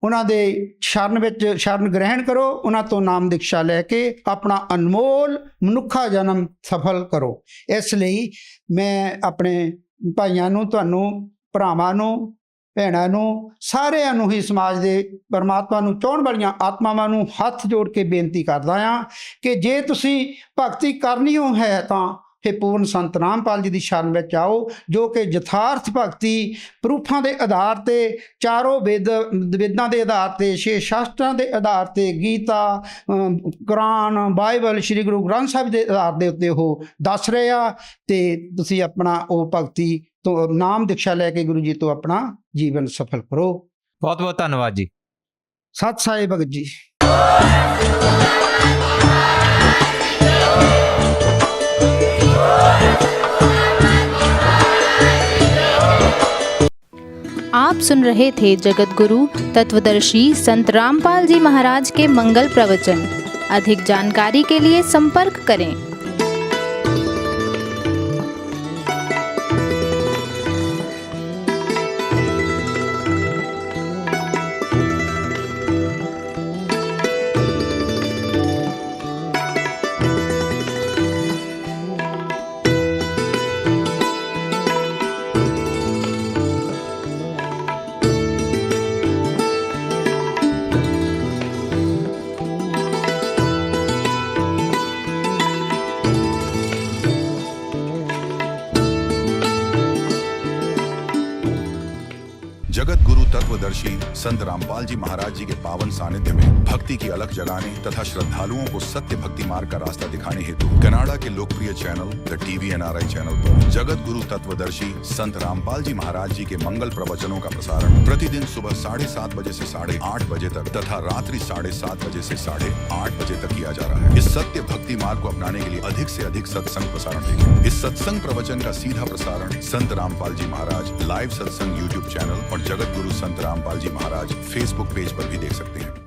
ਉਹਨਾਂ ਦੇ ਸ਼ਰਨ ਵਿੱਚ ਸ਼ਰਨ ਗ੍ਰਹਿਣ ਕਰੋ, ਉਹਨਾਂ ਤੋਂ ਨਾਮ ਦੀਕਸ਼ਾ ਲੈ ਕੇ ਆਪਣਾ ਅਨਮੋਲ ਮਨੁੱਖਾ ਜਨਮ ਸਫਲ ਕਰੋ। ਇਸ ਲਈ ਮੈਂ ਆਪਣੇ ਭਾਈਆਂ ਨੂੰ, ਤੁਹਾਨੂੰ ਭਰਾਵਾਂ ਨੂੰ, ਭੈਣਾਂ ਨੂੰ, ਸਾਰਿਆਂ ਨੂੰ ਹੀ ਸਮਾਜ ਦੇ ਪਰਮਾਤਮਾ ਨੂੰ ਚਾਹੁਣ ਵਾਲੀਆਂ ਆਤਮਾਵਾਂ ਨੂੰ ਹੱਥ ਜੋੜ ਕੇ ਬੇਨਤੀ ਕਰਦਾ ਹਾਂ ਕਿ ਜੇ ਤੁਸੀਂ ਭਗਤੀ ਕਰਨੀ ਹੋ ਹੈ ਤਾਂ ਫਿਰ ਪੂਰਨ ਸੰਤ ਰਾਮਪਾਲ ਜੀ ਦੀ ਸ਼ਰਨ ਵਿੱਚ ਆਓ, ਜੋ ਕਿ ਯਥਾਰਥ ਭਗਤੀ ਪ੍ਰੂਫਾਂ ਦੇ ਆਧਾਰ ਤੇ, ਚਾਰੋਂ ਵੇਦਾਂ ਦੇ ਆਧਾਰ ਤੇ, 6 ਸ਼ਾਸਤਰਾਂ ਦੇ ਆਧਾਰ ਤੇ, ਗੀਤਾ, ਕੁਰਾਨ, ਬਾਈਬਲ, ਸ਼੍ਰੀ ਗੁਰੂ ਗ੍ਰੰਥ ਸਾਹਿਬ ਦੇ ਆਧਾਰ ਦੇ ਉੱਤੇ ਉਹ ਦੱਸ ਰਹੇ ਆ। ਤੇ ਤੁਸੀਂ ਆਪਣਾ ਉਹ ਭਗਤੀ ਤੋਂ ਨਾਮ ਦੀਕਸ਼ਾ ਲੈ ਕੇ ਗੁਰੂ ਜੀ ਤੋਂ ਆਪਣਾ ਜੀਵਨ ਸਫਲ ਕਰੋ। ਬਹੁਤ ਬਹੁਤ ਧੰਨਵਾਦ ਜੀ। ਸਤਿ ਸਾਈ ਭਗਤ ਜੀ। आप सुन रहे थे जगत गुरु तत्वदर्शी संत रामपाल जी महाराज के मंगल प्रवचन। अधिक जानकारी के लिए संपर्क करें। तत्वदर्शी संत रामपाल जी महाराज जी के पावन सानिध्य में भक्ति की अलख जगाने तथा श्रद्धालुओं को सत्य भक्ति मार्ग का रास्ता दिखाने हेतु कनाडा के लोकप्रिय channel the TV NRI channel पर जगत गुरु तत्वदर्शी संत रामपाल जी महाराज जी के मंगल प्रवचनों का प्रसारण प्रतिदिन सुबह 7:30 बजे से 8:30 बजे तक तथा रात्रि 7:30 बजे से 8:30 बजे तक किया जा रहा है। इस सत्य भक्ति मार्ग को अपनाने के लिए अधिक से अधिक सत्संग प्रसारण देखें। इस सत्संग प्रवचन का सीधा प्रसारण संत रामपाल जी महाराज लाइव सत्संग YouTube चैनल और जगत गुरु संत रामपाल जी महाराज Facebook पेज पर भी देख सकते हैं।